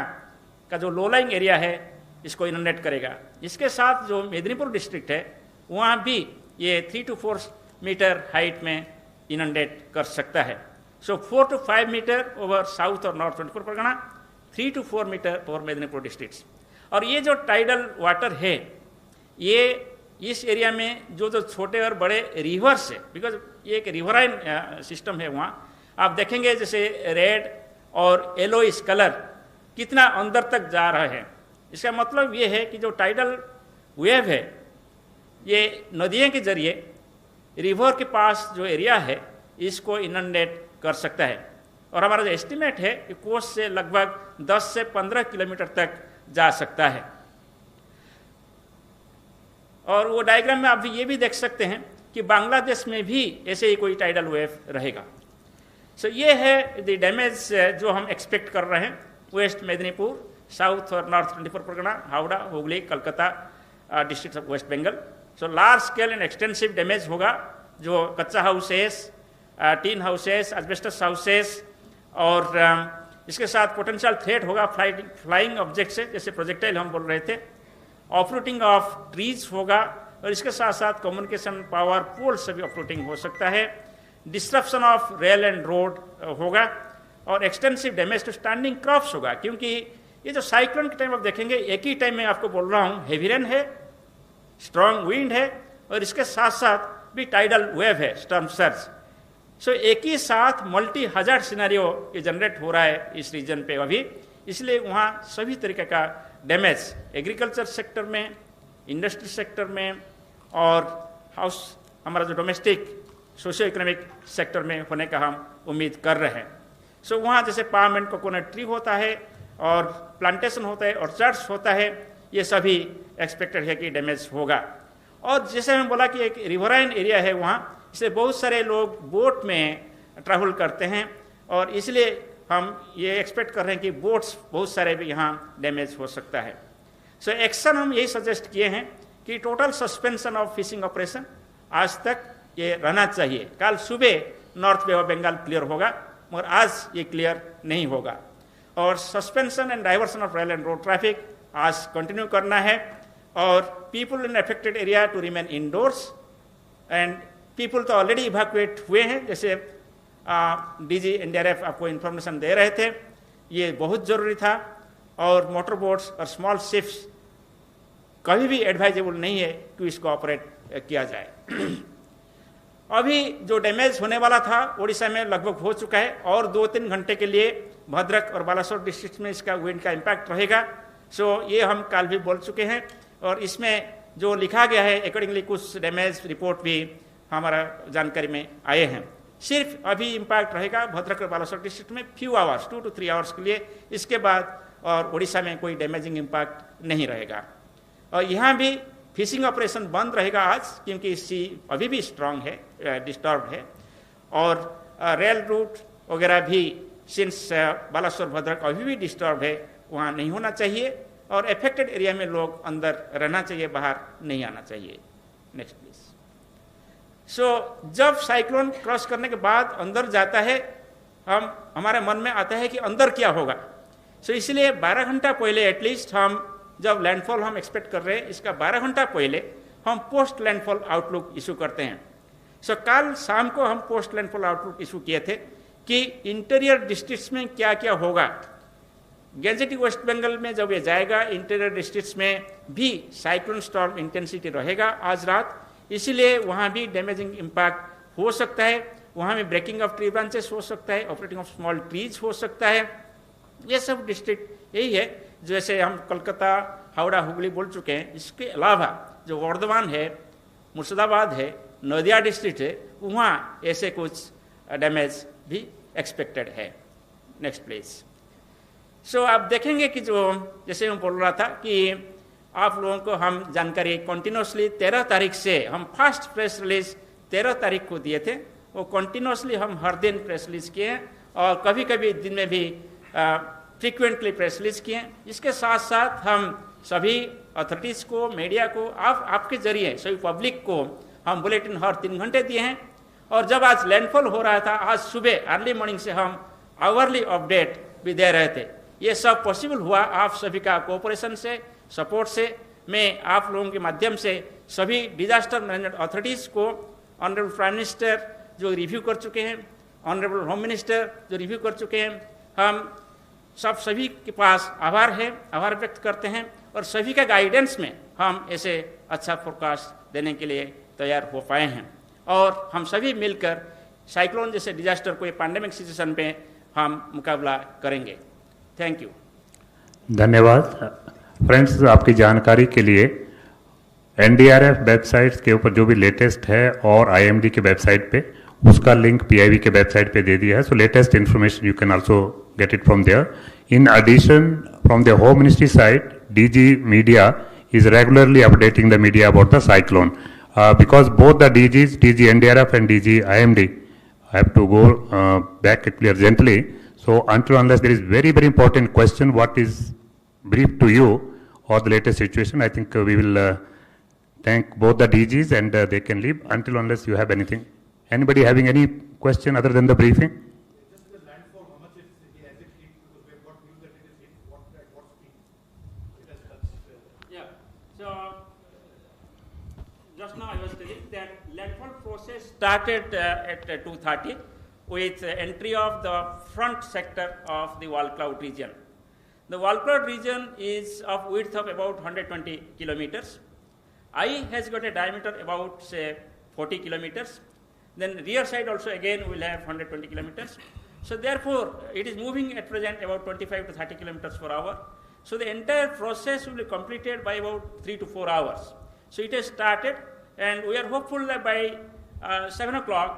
C: का जो लो लाइंग एरिया है इसको इनंडेट करेगा। इसके साथ जो मेदिनीपुर डिस्ट्रिक्ट है वहाँ भी ये 3 to 4 मीटर हाइट में इनंडेट कर सकता है। So 4 to 5 metre over south और north 24 Pargana, 3 to 4 metre over Medinipur districts. और ये जो टाइडल वाटर है ये इस एरिया में जो छोटे और बड़े रिवर्स है, बिकॉज ये एक रिवराइन सिस्टम है, वहाँ आप देखेंगे जैसे रेड और येलोइश कलर कितना अंदर तक जा रहा है। इसका मतलब ये है कि जो टाइडल वेव है ये नदियों के जरिए रिवर के पास जो एरिया है इसको इनंडेट कर सकता है। और हमारा जो एस्टिमेट है कि कोस्ट से लगभग 10 से 15 किलोमीटर तक जा सकता है। और वो डायग्राम में आप ये भी देख सकते हैं कि बांग्लादेश में भी ऐसे ही कोई टाइडल वेव रहेगा। सो ये है द डैमेज जो हम एक्सपेक्ट कर रहे हैं वेस्ट मेदिनीपुर, साउथ और north 24 Pargana, Howrah, Hooghly, Calcutta district of West Bengal. So large scale and extensive damage होगा, जो kutcha houses, tin houses, asbestos houses, और इसके साथ पोटेंशियल थ्रेट होगा फ्लाइंग ऑब्जेक्ट से, जैसे प्रोजेक्टाइल हम बोल रहे थे। ऑपरूटिंग ऑफ ट्रीज होगा, और इसके साथ साथ कम्युनिकेशन पावर पोल से भी ऑपरूटिंग हो सकता है। Disruption of rail and road होगा, और extensive damage to standing crops होगा, क्योंकि ये जो साइक्लोन के टाइम आप देखेंगे एक ही टाइम में आपको बोल रहा हूँ हेवी रेन है, स्ट्रॉन्ग विंड है, और इसके साथ साथ भी टाइडल वेव है, स्टॉर्म सर्ज। सो एक ही साथ मल्टी हजार्ड सिनेरियो ये जनरेट हो रहा है इस रीजन पे अभी, इसलिए वहाँ सभी तरीके का डैमेज एग्रीकल्चर सेक्टर में, इंडस्ट्री सेक्टर में, और हाउस हमारा जो डोमेस्टिक सोशियो इकोनॉमिक सेक्टर में होने का हम उम्मीद कर रहे हैं। सो वहाँ जैसे पाम एंड कोकोनट ट्री होता है और प्लांटेशन होता है, ऑर्चर्ड्स होता है, ये सभी एक्सपेक्टेड है कि डैमेज होगा। और जैसे मैं बोला कि एक रिवराइन एरिया है वहाँ, इससे बहुत सारे लोग बोट में ट्रैवल करते हैं, और इसलिए हम ये एक्सपेक्ट कर रहे हैं कि बोट्स बहुत सारे भी यहाँ डैमेज हो सकता है। सो एक्शन हम यही सजेस्ट किए हैं कि total suspension of fishing operation आज तक ये रहना चाहिए। कल सुबह north bay of Bengal clear होगा, मगर आज ये क्लियर नहीं होगा। और suspension and diversion of rail and road traffic आज कंटिन्यू करना है, और people in affected area to remain indoors, and people तो ऑलरेडी इवैक्यूएट हुए हैं, जैसे डीजी एनडीआरएफ आपको इन्फॉर्मेशन दे रहे थे, ये बहुत ज़रूरी था। और मोटर बोट्स और स्मॉल शिप्स कभी भी एडवाइजेबल नहीं है कि इसको ऑपरेट किया जाए। अभी जो डैमेज होने वाला था उड़ीसा में लगभग हो चुका है, और 2-3 घंटे के लिए भद्रक और बालासोर डिस्ट्रिक्ट में इसका विंड का इम्पैक्ट रहेगा। सो ये हम कल भी बोल चुके हैं, और इसमें जो लिखा गया है अकॉर्डिंगली कुछ डैमेज रिपोर्ट भी हमारा जानकारी में आए हैं। सिर्फ अभी इम्पैक्ट रहेगा भद्रक और बालासोर डिस्ट्रिक्ट में फ्यू आवर्स, 2 to 3 आवर्स के लिए, इसके बाद और उड़ीसा में कोई डैमेजिंग इम्पैक्ट नहीं रहेगा। और यहाँ भी फिशिंग ऑपरेशन बंद रहेगा आज, क्योंकि सी अभी भी स्ट्रांग है, डिस्टर्ब है, और रेल रूट वगैरह भी सिंस बालासोर भद्रक अभी भी डिस्टर्ब है, वहाँ नहीं होना चाहिए, और अफेक्टेड एरिया में लोग अंदर रहना चाहिए, बाहर नहीं आना चाहिए। Next please. सो जब साइक्लोन क्रॉस करने के बाद अंदर जाता है, हमारे मन में आता है कि अंदर क्या होगा। सो इसलिए 12 घंटा पहले एटलीस्ट हम जब लैंडफॉल हम एक्सपेक्ट कर रहे हैं, इसका 12 घंटा पहले हम पोस्ट लैंडफॉल आउटलुक इशू करते हैं। सो कल शाम को हम पोस्ट लैंडफॉल आउटलुक इशू किए थे कि इंटीरियर डिस्ट्रिक्ट्स में क्या क्या होगा। गैजेटिक वेस्ट बंगाल में जब ये जाएगा, इंटीरियर डिस्ट्रिक्ट्स में भी साइक्लोन स्टॉर्म इंटेंसिटी रहेगा आज रात, इसीलिए वहाँ भी डैमेजिंग इम्पैक्ट हो सकता है। वहाँ में ब्रेकिंग ऑफ ट्री ब्रांचेस हो सकता है, ऑपरेटिंग ऑफ स्मॉल ट्रीज हो सकता है। ये सब डिस्ट्रिक्ट यही है, जैसे हम कलकत्ता, हावड़ा, हुगली बोल चुके हैं। इसके अलावा जो वर्धमान है, मुर्शिदाबाद है, नदिया डिस्ट्रिक्ट है, वहाँ ऐसे कुछ डैमेज भी एक्सपेक्टेड है। Next please. सो आप देखेंगे कि जो जैसे मैं बोल रहा था कि आप लोगों को हम जानकारी कंटिन्यूसली 13 तारीख से हम फर्स्ट प्रेस रिलीज 13 तारीख को दिए थे, वो कंटिन्यूसली हम हर दिन प्रेस रिलीज किए हैं और कभी कभी दिन में भी फ्रीक्वेंटली प्रेस रिलीज किए हैं। इसके साथ साथ हम सभी अथॉरिटीज़ को, मीडिया को, आपके जरिए सभी पब्लिक को हम बुलेटिन हर 3 घंटे दिए हैं। और जब आज लैंडफॉल हो रहा था, आज सुबह अर्ली मॉर्निंग से हम आवरली अपडेट भी दे रहे थे। ये सब पॉसिबल हुआ आप सभी का कोऑपरेशन से, सपोर्ट से। मैं आप लोगों के माध्यम से सभी डिजास्टर मैनेजमेंट अथॉरिटीज़ को, ऑनरेबल प्राइम मिनिस्टर जो रिव्यू कर चुके हैं, ऑनरेबल होम मिनिस्टर जो रिव्यू कर चुके हैं, हम सभी के पास आभार व्यक्त करते हैं और सभी का गाइडेंस में हम ऐसे अच्छा फोरकास्ट देने के लिए तैयार हो पाए हैं। और हम सभी मिलकर साइक्लोन जैसे डिजास्टर को, ये पैंडेमिक सिचुएशन पे हम मुकाबला करेंगे। Thank you.
A: धन्यवाद। फ्रेंड्स, आपकी जानकारी के लिए एनडीआरएफ वेबसाइट्स के ऊपर जो भी लेटेस्ट है और आईएमडी के वेबसाइट पे उसका लिंक पीआईबी के वेबसाइट पे दे दिया है। So latest information you can also get it from there. In addition, from the Home Ministry side, DG Media is regularly updating the media about the cyclone. Because both the DGs, DG NDRF and DG IMD, have to go back actually urgently. So unless there is very, very important question, what is briefed to you or the latest situation, I think we will thank both the DGs and they can leave unless you have anything. Anybody having any question other than the briefing?
C: Just now I was telling that landfall process started at 2:30 with entry of the front sector of the wall cloud region. The wall cloud region is of width of about 120 kilometers. Eye has got a diameter about say 40 kilometers. Then rear side also again will have 120 kilometers. So therefore it is moving at present about 25 to 30 kilometers per hour. So the entire process will be completed by about 3 to 4 hours. So it has started, and we are hopeful that by 7 o'clock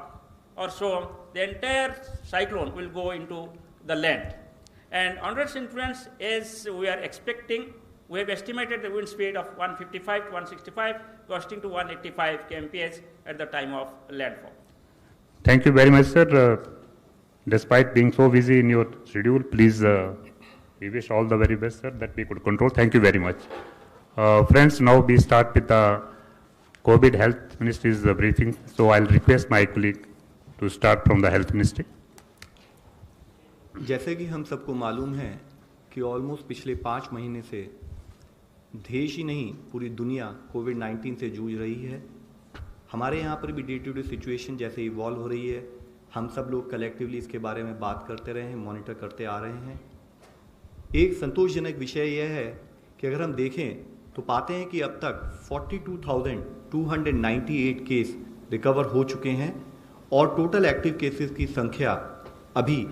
C: or so, the entire cyclone will go into the land. And under its influence, as we are expecting, we have estimated the wind speed of 155 to 165, costing to 185 kmph at the time of landfall.
A: Thank you very much, sir. Despite being so busy in your schedule, please, we wish all the very best, sir, that we could control. Thank you very much. Friends, now we start with the COVID Health Ministry's briefing. So I'll request my colleague to start from the Health Ministry.
D: जैसे कि हम सबको मालूम है कि almost पिछले 5 महीने से देश ही नहीं पूरी दुनिया कोविड-19 से जूझ रही है। हमारे यहाँ पर भी डे टू डे सिचुएशन जैसे इवॉल्व हो रही है, हम सब लोग कलेक्टिवली इसके बारे में बात करते रहे हैं, मॉनिटर करते आ रहे हैं। एक संतोषजनक विषय यह है कि अगर हम देखें तो पाते हैं कि अब तक 42,298 केस रिकवर हो चुके हैं और टोटल एक्टिव केसेस की संख्या अभी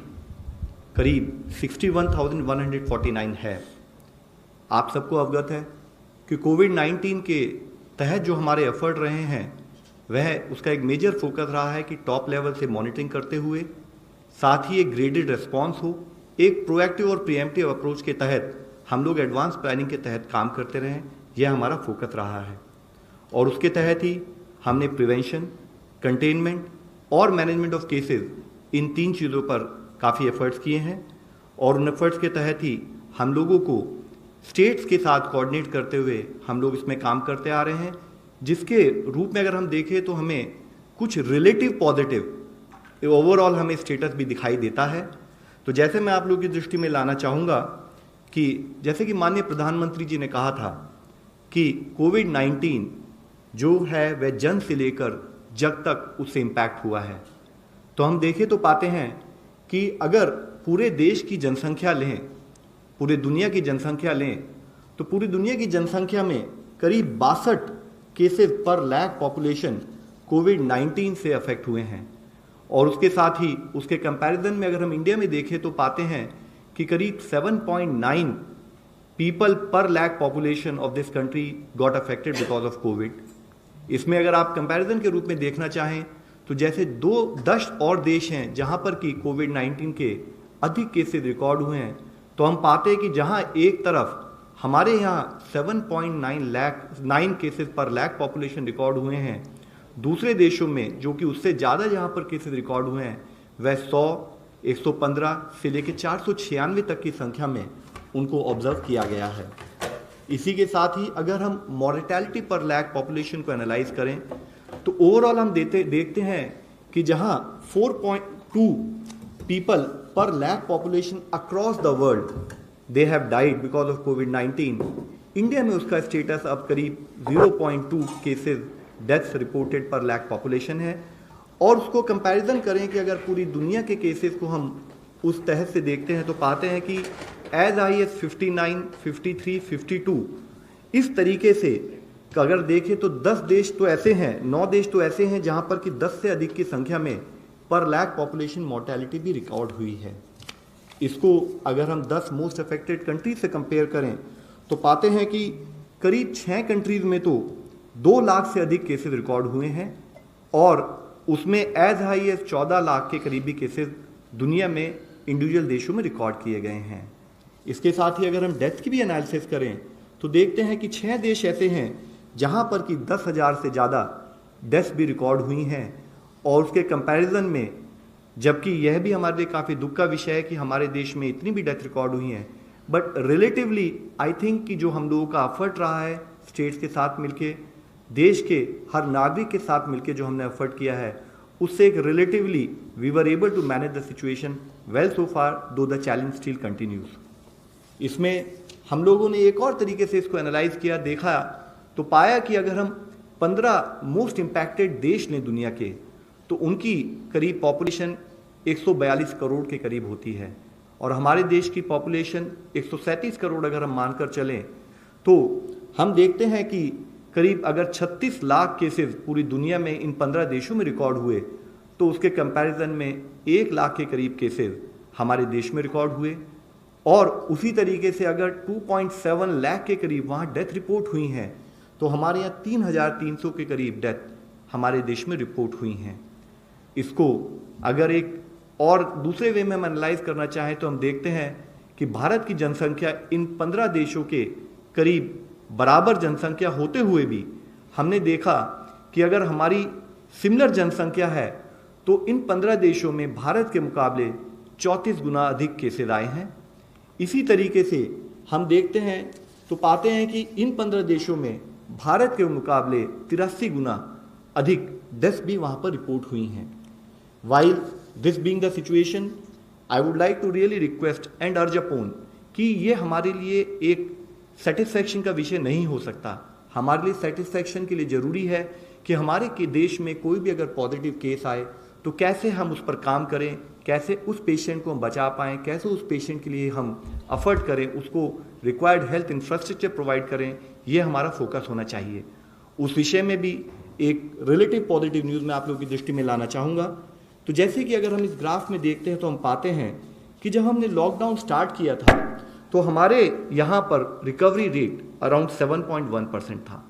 D: करीब 61,149 है। आप सबको अवगत है कि कोविड-19 के तहत जो हमारे एफर्ट रहे हैं वह उसका एक मेजर फोकस रहा है कि टॉप लेवल से मॉनिटरिंग करते हुए साथ ही एक ग्रेडेड रिस्पांस हो, एक प्रोएक्टिव और प्रीएम्प्टिव अप्रोच के तहत हम लोग एडवांस प्लानिंग के तहत काम करते रहें, यह हमारा फोकस रहा है। और उसके तहत ही हमने प्रिवेंशन, कंटेनमेंट और मैनेजमेंट ऑफ केसेस, इन 3 चीज़ों पर काफ़ी एफर्ट्स किए हैं और उन एफर्ट्स के तहत ही हम लोगों को स्टेट्स के साथ कोऑर्डिनेट करते हुए हम लोग इसमें काम करते आ रहे हैं, जिसके रूप में अगर हम देखें तो हमें कुछ रिलेटिव पॉजिटिव ओवरऑल हमें स्टेटस भी दिखाई देता है। तो जैसे मैं आप लोगों की दृष्टि में लाना चाहूँगा कि जैसे कि माननीय प्रधानमंत्री जी ने कहा था कि कोविड-19 जो है वह जन से लेकर जग तक उससे इम्पैक्ट हुआ है। तो हम देखें तो पाते हैं कि अगर पूरे देश की जनसंख्या लें, पूरे दुनिया की जनसंख्या लें, तो पूरी दुनिया की जनसंख्या में करीब 62 केसेस पर लाख पॉपुलेशन कोविड-19 से अफेक्ट हुए हैं। और उसके साथ ही उसके कंपैरिजन में अगर हम इंडिया में देखें तो पाते हैं कि करीब 7.9 पीपल पर lakh population of this country got affected because of Covid. इसमें अगर आप कंपैरिजन के रूप में देखना चाहें तो जैसे 10 और देश हैं जहां पर कि कोविड-19 के अधिक केसेस रिकॉर्ड हुए हैं, तो हम पाते हैं कि जहां एक तरफ हमारे यहाँ 7.9 केसेस पर लाख पॉपुलेशन रिकॉर्ड हुए हैं, दूसरे देशों में जो कि उससे ज़्यादा जहाँ पर केसेस रिकॉर्ड हुए हैं वह 100, 115 से लेकर 496 तक की संख्या में उनको ऑब्जर्व किया गया है। इसी के साथ ही अगर हम मॉर्टेलिटी पर लैक पॉपुलेशन को एनालाइज करें तो ओवरऑल हम देखते हैं कि जहां 4.2 people per lakh population across the world they have died because of कोविड-19, इंडिया में उसका स्टेटस अब करीब 0.2 cases deaths reported per lakh population है। और उसको कंपैरिजन करें कि अगर पूरी दुनिया के केसेस को हम उस तहत से देखते हैं तो पाते हैं कि एज हाई एज 59, 53, 52 इस तरीके से अगर देखें तो 10 देश तो ऐसे हैं, 9 देश तो ऐसे हैं जहां पर कि 10 से अधिक की संख्या में पर लैक पॉपुलेशन मोर्टेलिटी भी रिकॉर्ड हुई है। इसको अगर हम 10 मोस्ट अफेक्टेड कंट्रीज से कंपेयर करें तो पाते हैं कि करीब 6 कंट्रीज में तो 2 लाख से अधिक केसेस रिकॉर्ड हुए हैं और उसमें एज हाई एज 14 लाख के करीबी केसेस दुनिया में इंडिविजुअल देशों में रिकॉर्ड किए गए हैं। इसके साथ ही अगर हम डेथ की भी एनालिसिस करें तो देखते हैं कि 6 देश ऐसे हैं जहां पर कि 10,000 से ज़्यादा डेथ्स भी रिकॉर्ड हुई हैं। और उसके कंपैरिजन में, जबकि यह भी हमारे लिए काफ़ी दुख का विषय है कि हमारे देश में इतनी भी डेथ रिकॉर्ड हुई हैं, बट रिलेटिवली आई थिंक कि जो हम लोगों का एफर्ट रहा है स्टेट्स के साथ मिलके, देश के हर नागरिक के साथ मिलके जो हमने एफर्ट किया है, उससे एक relatively we were able to manage the situation well so far, though the challenge still continues. इसमें हम लोगों ने एक और तरीके से इसको एनालाइज किया, देखा तो पाया कि अगर हम 15 मोस्ट इम्पैक्टेड देश लें दुनिया के तो उनकी करीब पॉपुलेशन 142 करोड़ के करीब होती है और हमारे देश की पॉपुलेशन 137 करोड़ अगर हम मानकर चलें तो हम देखते हैं कि करीब अगर 36 लाख केसेस पूरी दुनिया में इन 15 देशों में रिकॉर्ड हुए तो उसके कंपैरिजन में 1 लाख के करीब केसेस हमारे देश में रिकॉर्ड हुए। और उसी तरीके से अगर 2.7 लाख के करीब वहाँ डेथ रिपोर्ट हुई हैं तो हमारे यहाँ 3,300 के करीब डेथ हमारे देश में रिपोर्ट हुई हैं। इसको अगर एक और दूसरे वे में हम एनालाइज करना चाहें तो हम देखते हैं कि भारत की जनसंख्या इन 15 देशों के करीब बराबर जनसंख्या होते हुए भी हमने देखा कि अगर हमारी सिमिलर जनसंख्या है तो इन 15 देशों में भारत के मुकाबले 34 गुना अधिक केसेस आए हैं। इसी तरीके से हम देखते हैं तो पाते हैं कि इन 15 देशों में भारत के मुकाबले 83 गुना अधिक डेथ्स भी वहाँ पर रिपोर्ट हुई हैं। While this being the situation, I would like to really request and urge upon कि ये हमारे लिए एक सेटिस्फैक्शन का विषय नहीं हो सकता। हमारे लिए सेटिस्फैक्शन के लिए ज़रूरी है कि हमारे के देश में कोई भी अगर पॉजिटिव केस आए तो कैसे हम उस पर काम करें, कैसे उस पेशेंट को हम बचा पाएँ, कैसे उस पेशेंट के लिए हम अफर्ट करें, उसको रिक्वायर्ड हेल्थ इंफ्रास्ट्रक्चर प्रोवाइड करें, ये हमारा फोकस होना चाहिए। उस विषय में भी एक रिलेटिव पॉजिटिव न्यूज़ मैं आप लोगों की दृष्टि में लाना चाहूँगा। तो जैसे कि अगर हम इस ग्राफ में देखते हैं तो हम पाते हैं कि जब हमने लॉकडाउन स्टार्ट किया था तो हमारे यहाँ पर रिकवरी रेट अराउंड 7.1% था।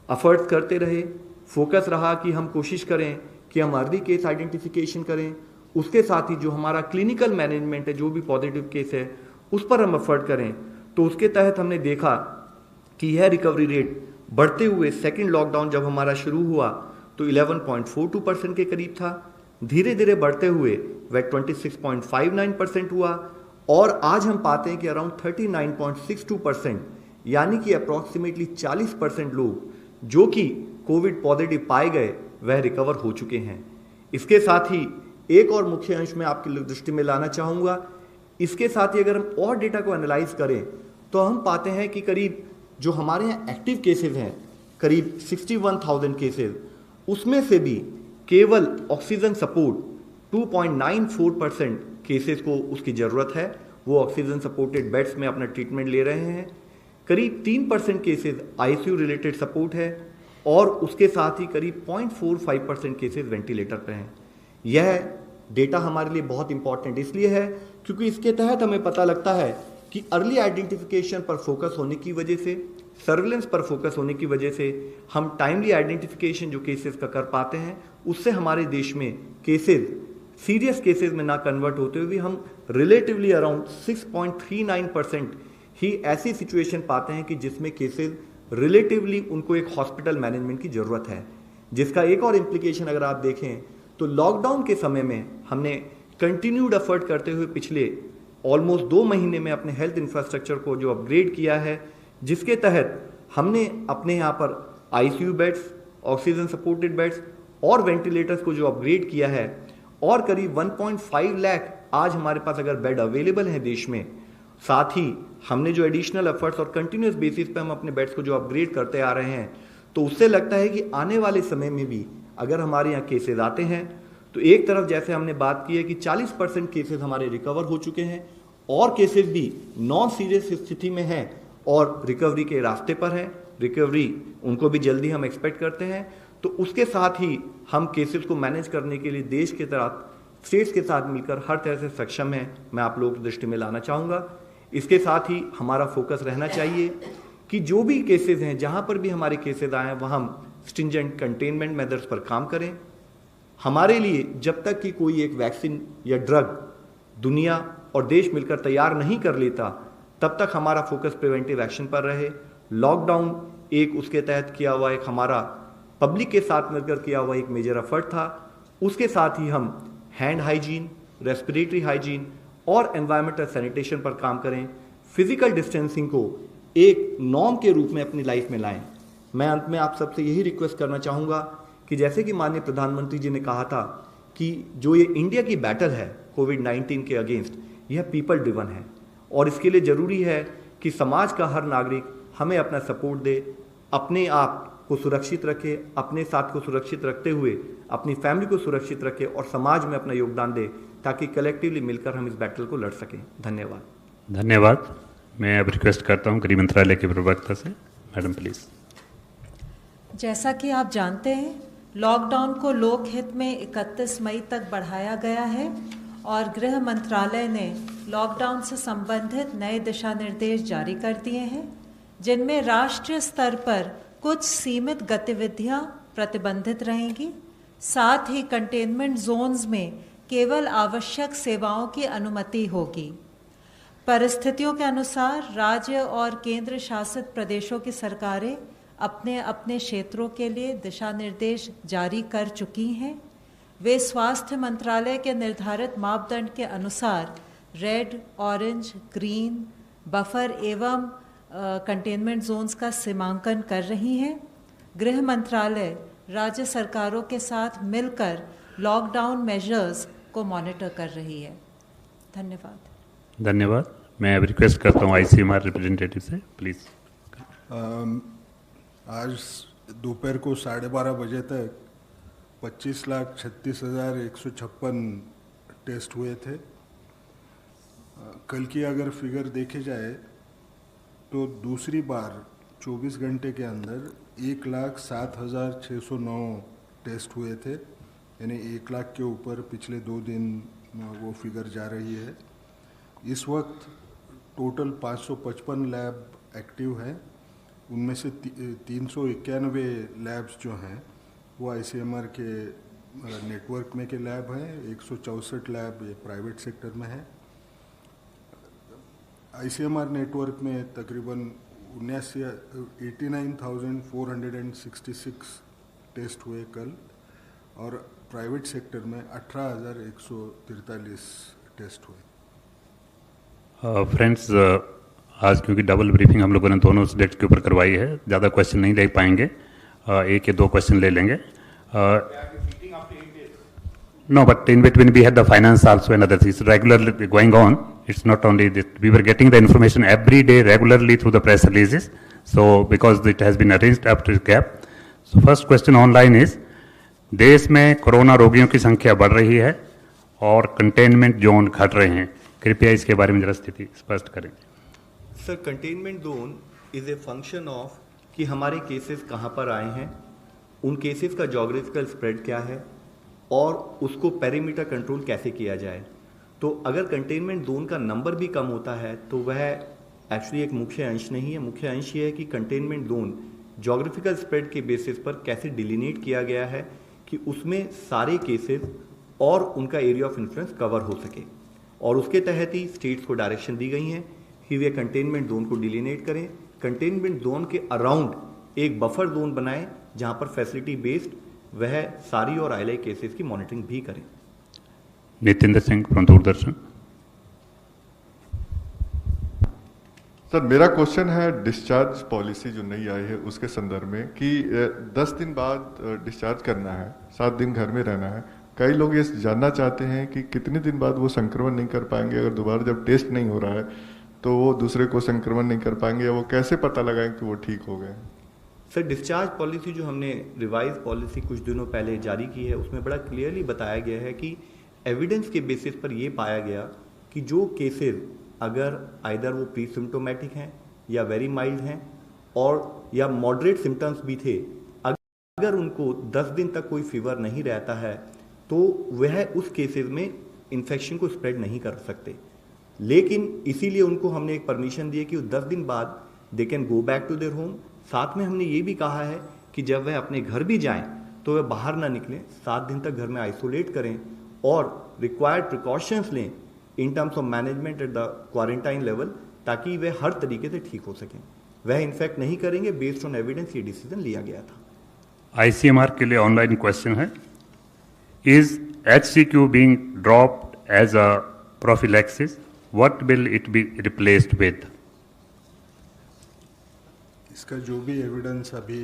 D: अफर्ट करते रहे, फोकस रहा कि हम कोशिश करें कि हम अर्ली केस आइडेंटिफिकेशन करें, उसके साथ ही जो हमारा क्लिनिकल मैनेजमेंट है, जो भी पॉजिटिव केस है उस पर हम एफर्ट करें। तो उसके तहत हमने देखा कि यह रिकवरी रेट बढ़ते हुए सेकेंड लॉकडाउन जब हमारा शुरू हुआ तो 11.42% के करीब था, धीरे धीरे बढ़ते हुए वह 26.59% हुआ और आज हम पाते हैं कि अराउंड 39.62%, यानी कि अप्रॉक्सीमेटली 40% लोग जो कि कोविड पॉजिटिव पाए गए वह रिकवर हो चुके हैं। इसके साथ ही एक और मुख्य अंश में आपकी दृष्टि में लाना चाहूँगा। इसके साथ ही अगर हम और डेटा को एनालाइज करें तो हम पाते हैं कि करीब जो हमारे यहाँ एक्टिव केसेस हैं करीब 61,000 केसेस, उसमें से भी केवल ऑक्सीजन सपोर्ट 2.94% केसेस को उसकी ज़रूरत है, वो ऑक्सीजन सपोर्टेड बेड्स में अपना ट्रीटमेंट ले रहे हैं। करीब 3% केसेस आईसीयू रिलेटेड सपोर्ट है और उसके साथ ही करीब 0.45% केसेस वेंटिलेटर पर हैं। यह डेटा हमारे लिए बहुत इंपॉर्टेंट इसलिए है क्योंकि इसके तहत हमें पता लगता है कि अर्ली आइडेंटिफिकेशन पर फोकस होने की वजह से, सर्विलेंस पर फोकस होने की वजह से हम टाइमली आइडेंटिफिकेशन जो केसेस का कर पाते हैं, उससे हमारे देश में केसेस सीरियस केसेस में ना कन्वर्ट होते हुए हम रिलेटिवली अराउंड 6.39% ही ऐसी सिचुएशन पाते हैं कि जिसमें केसेस रिलेटिवली उनको एक हॉस्पिटल मैनेजमेंट की ज़रूरत है। जिसका एक और इम्प्लीकेशन अगर आप देखें तो लॉकडाउन के समय में हमने कंटिन्यूड एफर्ट करते हुए पिछले ऑलमोस्ट 2 महीने में अपने हेल्थ इंफ्रास्ट्रक्चर को जो अपग्रेड किया है, जिसके तहत हमने अपने यहाँ पर ICU beds, oxygen supported beds और वेंटिलेटर्स को जो अपग्रेड किया है, और करीब 1.5 लाख आज हमारे पास अगर बेड अवेलेबल है देश में। साथ ही हमने जो एडिशनल एफर्ट्स और कंटिन्यूस बेसिस पे हम अपने बेड्स को जो अपग्रेड करते आ रहे हैं, तो उससे लगता है कि आने वाले समय में भी अगर हमारे यहाँ केसेस आते हैं तो एक तरफ जैसे हमने बात की है कि 40% केसेस हमारे रिकवर हो चुके हैं और केसेस भी नॉन सीरियस स्थिति में हैं और रिकवरी के रास्ते पर हैं, रिकवरी उनको भी जल्दी हम एक्सपेक्ट करते हैं। तो उसके साथ ही हम केसेस को मैनेज करने के लिए देश के तरह स्टेट्स के साथ मिलकर हर तरह से सक्षम हैं, मैं आप लोगों की दृष्टि में लाना चाहूँगा। इसके साथ ही हमारा फोकस रहना चाहिए कि जो भी केसेस हैं, जहाँ पर भी हमारे केसेस आए हैं, वहाँ हम स्ट्रिंजेंट कंटेनमेंट मेथड्स पर काम करें। हमारे लिए जब तक कि कोई एक वैक्सीन या ड्रग दुनिया और देश मिलकर तैयार नहीं कर लेता, तब तक हमारा फोकस प्रिवेंटिव एक्शन पर रहे। लॉकडाउन एक उसके तहत किया हुआ एक हमारा पब्लिक के साथ मिलकर किया हुआ एक मेजर एफर्ट था। उसके साथ ही हम हैंड हाइजीन, रेस्पिरेटरी हाइजीन और एनवायरमेंटल सैनिटेशन पर काम करें। फिजिकल डिस्टेंसिंग को एक नॉर्म के रूप में अपनी लाइफ में लाएं। मैं अंत में आप सबसे यही रिक्वेस्ट करना चाहूँगा कि जैसे कि माननीय प्रधानमंत्री जी ने कहा था कि जो ये इंडिया की बैटल है कोविड-19 के अगेंस्ट, यह पीपल ड्रिवन है और इसके लिए ज़रूरी है कि समाज का हर नागरिक हमें अपना सपोर्ट दे, अपने आप को सुरक्षित रखे, अपने साथ को सुरक्षित रखते हुए अपनी फैमिली को सुरक्षित रखे और समाज में अपना योगदान दे, ताकि कलेक्टिवली मिलकर हम इस बैटल को लड़ सकें। धन्यवाद।
A: धन्यवाद। मैं अब रिक्वेस्ट करता हूँ गृह मंत्रालय के प्रवक्ता से, मैडम प्लीज़।
E: जैसा कि आप जानते हैं, लॉकडाउन को लोक हित में 31 मई तक बढ़ाया गया है और गृह मंत्रालय ने लॉकडाउन से संबंधित नए दिशा निर्देश जारी कर दिए हैं, जिनमें राष्ट्रीय स्तर पर कुछ सीमित गतिविधियां प्रतिबंधित रहेंगी। साथ ही कंटेनमेंट जोन्स में केवल आवश्यक सेवाओं की अनुमति होगी। परिस्थितियों के अनुसार राज्य और केंद्र शासित प्रदेशों की सरकारें अपने अपने क्षेत्रों के लिए दिशा निर्देश जारी कर चुकी हैं। वे स्वास्थ्य मंत्रालय के निर्धारित मापदंड के अनुसार रेड, ऑरेंज, ग्रीन, बफर एवं कंटेनमेंट जोन्स का सीमांकन कर रही हैं। गृह मंत्रालय राज्य सरकारों के साथ मिलकर लॉकडाउन मेजर्स को मॉनिटर कर रही है। धन्यवाद।
A: धन्यवाद। मैं अब रिक्वेस्ट करता हूँ आईसीएमआर रिप्रेजेंटेटिव से, प्लीज़।
F: आज दोपहर को 12:30 बजे तक 25,36,156 टेस्ट हुए थे। कल की अगर फिगर देखे जाए तो दूसरी बार 24 घंटे के अंदर 1,07,609 टेस्ट हुए थे, यानी 1 लाख के ऊपर पिछले 2 दिन वो फिगर जा रही है। इस वक्त टोटल 555 लैब एक्टिव हैं, उनमें से 391 लैब्स जो हैं वो आईसीएमआर के नेटवर्क में के लैब हैं, 164 लैब ये प्राइवेट सेक्टर में है। आईसीएमआर नेटवर्क में तकरीबन 89,466 टेस्ट हुए कल, और प्राइवेट सेक्टर में 18,143 टेस्ट हुए।
A: फ्रेंड्स, आज क्योंकि डबल ब्रीफिंग हम लोगों ने दोनों सब्जेक्ट के ऊपर करवाई है, ज़्यादा क्वेश्चन नहीं ले पाएंगे, 1 या 2 क्वेश्चन ले लेंगे। No, but in between we had the finance also and other things regularly going on. It's not only that we were getting the information every day regularly through the press releases. So because it has been arranged up to gap. So first question online is, देश में corona रोगियों की संख्या बढ़ रही है और containment zone घट रहे हैं, कृपया इसके बारे में जरा स्थिति स्पष्ट करें।
D: Sir, containment zone is a function of कि हमारे केसेस कहाँ पर आए हैं, उन केसेस का जोग्राफिकल स्प्रेड क्या है और उसको पेरीमीटर कंट्रोल कैसे किया जाए। तो अगर कंटेनमेंट जोन का नंबर भी कम होता है तो वह एक्चुअली एक मुख्य अंश नहीं है। मुख्य अंश ये है कि कंटेनमेंट जोन जोग्राफिकल स्प्रेड के बेसिस पर कैसे डिलिनेट किया गया है कि उसमें सारे केसेस और उनका एरिया ऑफ इन्फ्लुएंस कवर हो सके, और उसके तहत ही स्टेट्स को डायरेक्शन दी गई हैं कि वे कंटेनमेंट जोन को डिलिनेट करें। कंटेनमेंट जोन के अराउंड एक बफर जोन बनाएं जहां पर फैसिलिटी बेस्ड वह सारी और आईएलआई केसेस की मॉनिटरिंग भी करें।
A: नितेंद्र सिंह फ्रॉम दूरदर्शन।
G: सर, मेरा क्वेश्चन है डिस्चार्ज पॉलिसी जो नई आई है उसके संदर्भ में कि 10 दिन बाद डिस्चार्ज करना है, 7 दिन घर में रहना है। कई लोग ये जानना चाहते हैं कि कितने दिन बाद वो संक्रमण नहीं कर पाएंगे, अगर दोबारा जब टेस्ट नहीं हो रहा है तो वो दूसरे को संक्रमण नहीं कर पाएंगे, या वो कैसे पता लगाएं कि वो ठीक हो गए?
D: सर, डिस्चार्ज पॉलिसी जो हमने रिवाइज पॉलिसी कुछ दिनों पहले जारी की है उसमें बड़ा क्लियरली बताया गया है कि एविडेंस के बेसिस पर ये पाया गया कि जो केसेस अगर आइदर वो प्री सिम्टोमेटिक हैं या वेरी माइल्ड हैं और या मॉडरेट सिम्टम्स भी थे, अगर उनको 10 दिन तक कोई फीवर नहीं रहता है तो वह उस केसेस में इन्फेक्शन को स्प्रेड नहीं कर सकते। लेकिन इसीलिए उनको हमने एक परमिशन दी है कि 10 दिन बाद they can go back to their home. साथ में हमने ये भी कहा है कि जब वह अपने घर भी जाएं तो वह बाहर ना निकलें, 7 दिन तक घर में आइसोलेट करें और रिक्वायर्ड प्रिकॉशंस लें in terms of management at the quarantine level, ताकि वे हर तरीके से ठीक हो सकें। वह इन्फेक्ट नहीं करेंगे, बेस्ड ऑन एविडेंस ये डिसीजन लिया गया था।
A: ICMR के लिए ऑनलाइन क्वेश्चन है, is HCQ being dropped as a prophylaxis, what will it be replaced with?
F: इसका जो भी एविडेंस अभी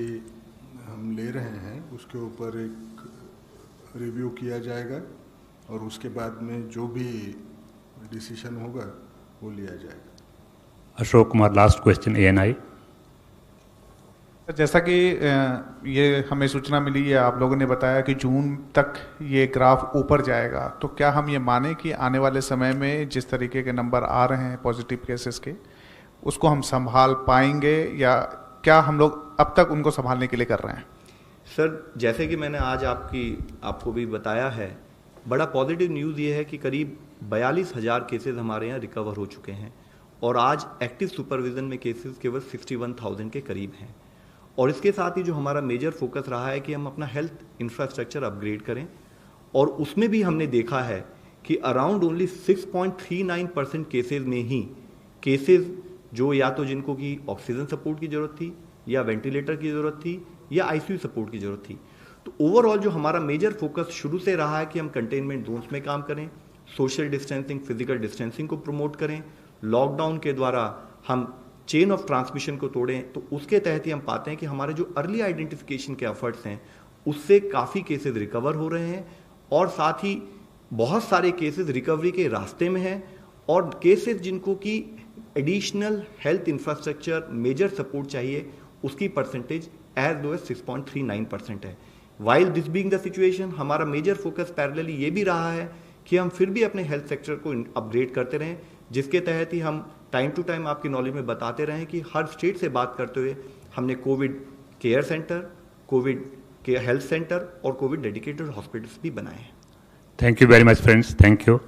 F: हम ले रहे हैं उसके ऊपर एक रिव्यू किया जाएगा और उसके बाद में जो भी डिसीजन होगा वो लिया जाएगा।
A: Ashok Kumar last question ANI।
H: जैसा कि ये हमें सूचना मिली है, आप लोगों ने बताया कि जून तक ये ग्राफ ऊपर जाएगा, तो क्या हम ये माने कि आने वाले समय में जिस तरीके के नंबर आ रहे हैं पॉजिटिव केसेस के, उसको हम संभाल पाएंगे या क्या हम लोग अब तक उनको संभालने के लिए कर रहे हैं?
D: सर, जैसे कि मैंने आज आपको भी बताया है, बड़ा पॉजिटिव न्यूज़ ये है कि करीब 42,000 केसेस हमारे यहाँ रिकवर हो चुके हैं और आज एक्टिव सुपरविजन में केसेस केवल 61,000 के करीब हैं। और इसके साथ ही जो हमारा मेजर फोकस रहा है कि हम अपना हेल्थ इंफ्रास्ट्रक्चर अपग्रेड करें, और उसमें भी हमने देखा है कि अराउंड ओनली 6.39% केसेस में ही केसेस जो या तो जिनको की ऑक्सीजन सपोर्ट की ज़रूरत थी या वेंटिलेटर की ज़रूरत थी या ICU सपोर्ट की ज़रूरत थी। तो ओवरऑल जो हमारा मेजर फोकस शुरू से रहा है कि हम कंटेनमेंट जोन्स में काम करें, सोशल डिस्टेंसिंग, फिजिकल डिस्टेंसिंग को प्रमोट करें, लॉकडाउन के द्वारा हम चेन ऑफ ट्रांसमिशन को तोड़ें, तो उसके तहत ही हम पाते हैं कि हमारे जो अर्ली आइडेंटिफिकेशन के एफर्ट्स हैं उससे काफ़ी केसेस रिकवर हो रहे हैं और साथ ही बहुत सारे केसेस रिकवरी के रास्ते में हैं और केसेस जिनको कि additional health infrastructure major support चाहिए उसकी परसेंटेज एज लो एज 6.39% है। While this being the situation, हमारा मेजर फोकस पैरेलली ये भी रहा है कि हम फिर भी अपने हेल्थ सेक्टर को अपग्रेड करते रहें, जिसके तहत ही हम टाइम टू टाइम आपकी नॉलेज में बताते रहें कि हर स्टेट से बात करते हुए हमने Covid care centre, Covid care health centre और कोविड डेडिकेटेड हॉस्पिटल्स भी बनाए हैं।
A: Thank you very much friends, thank you.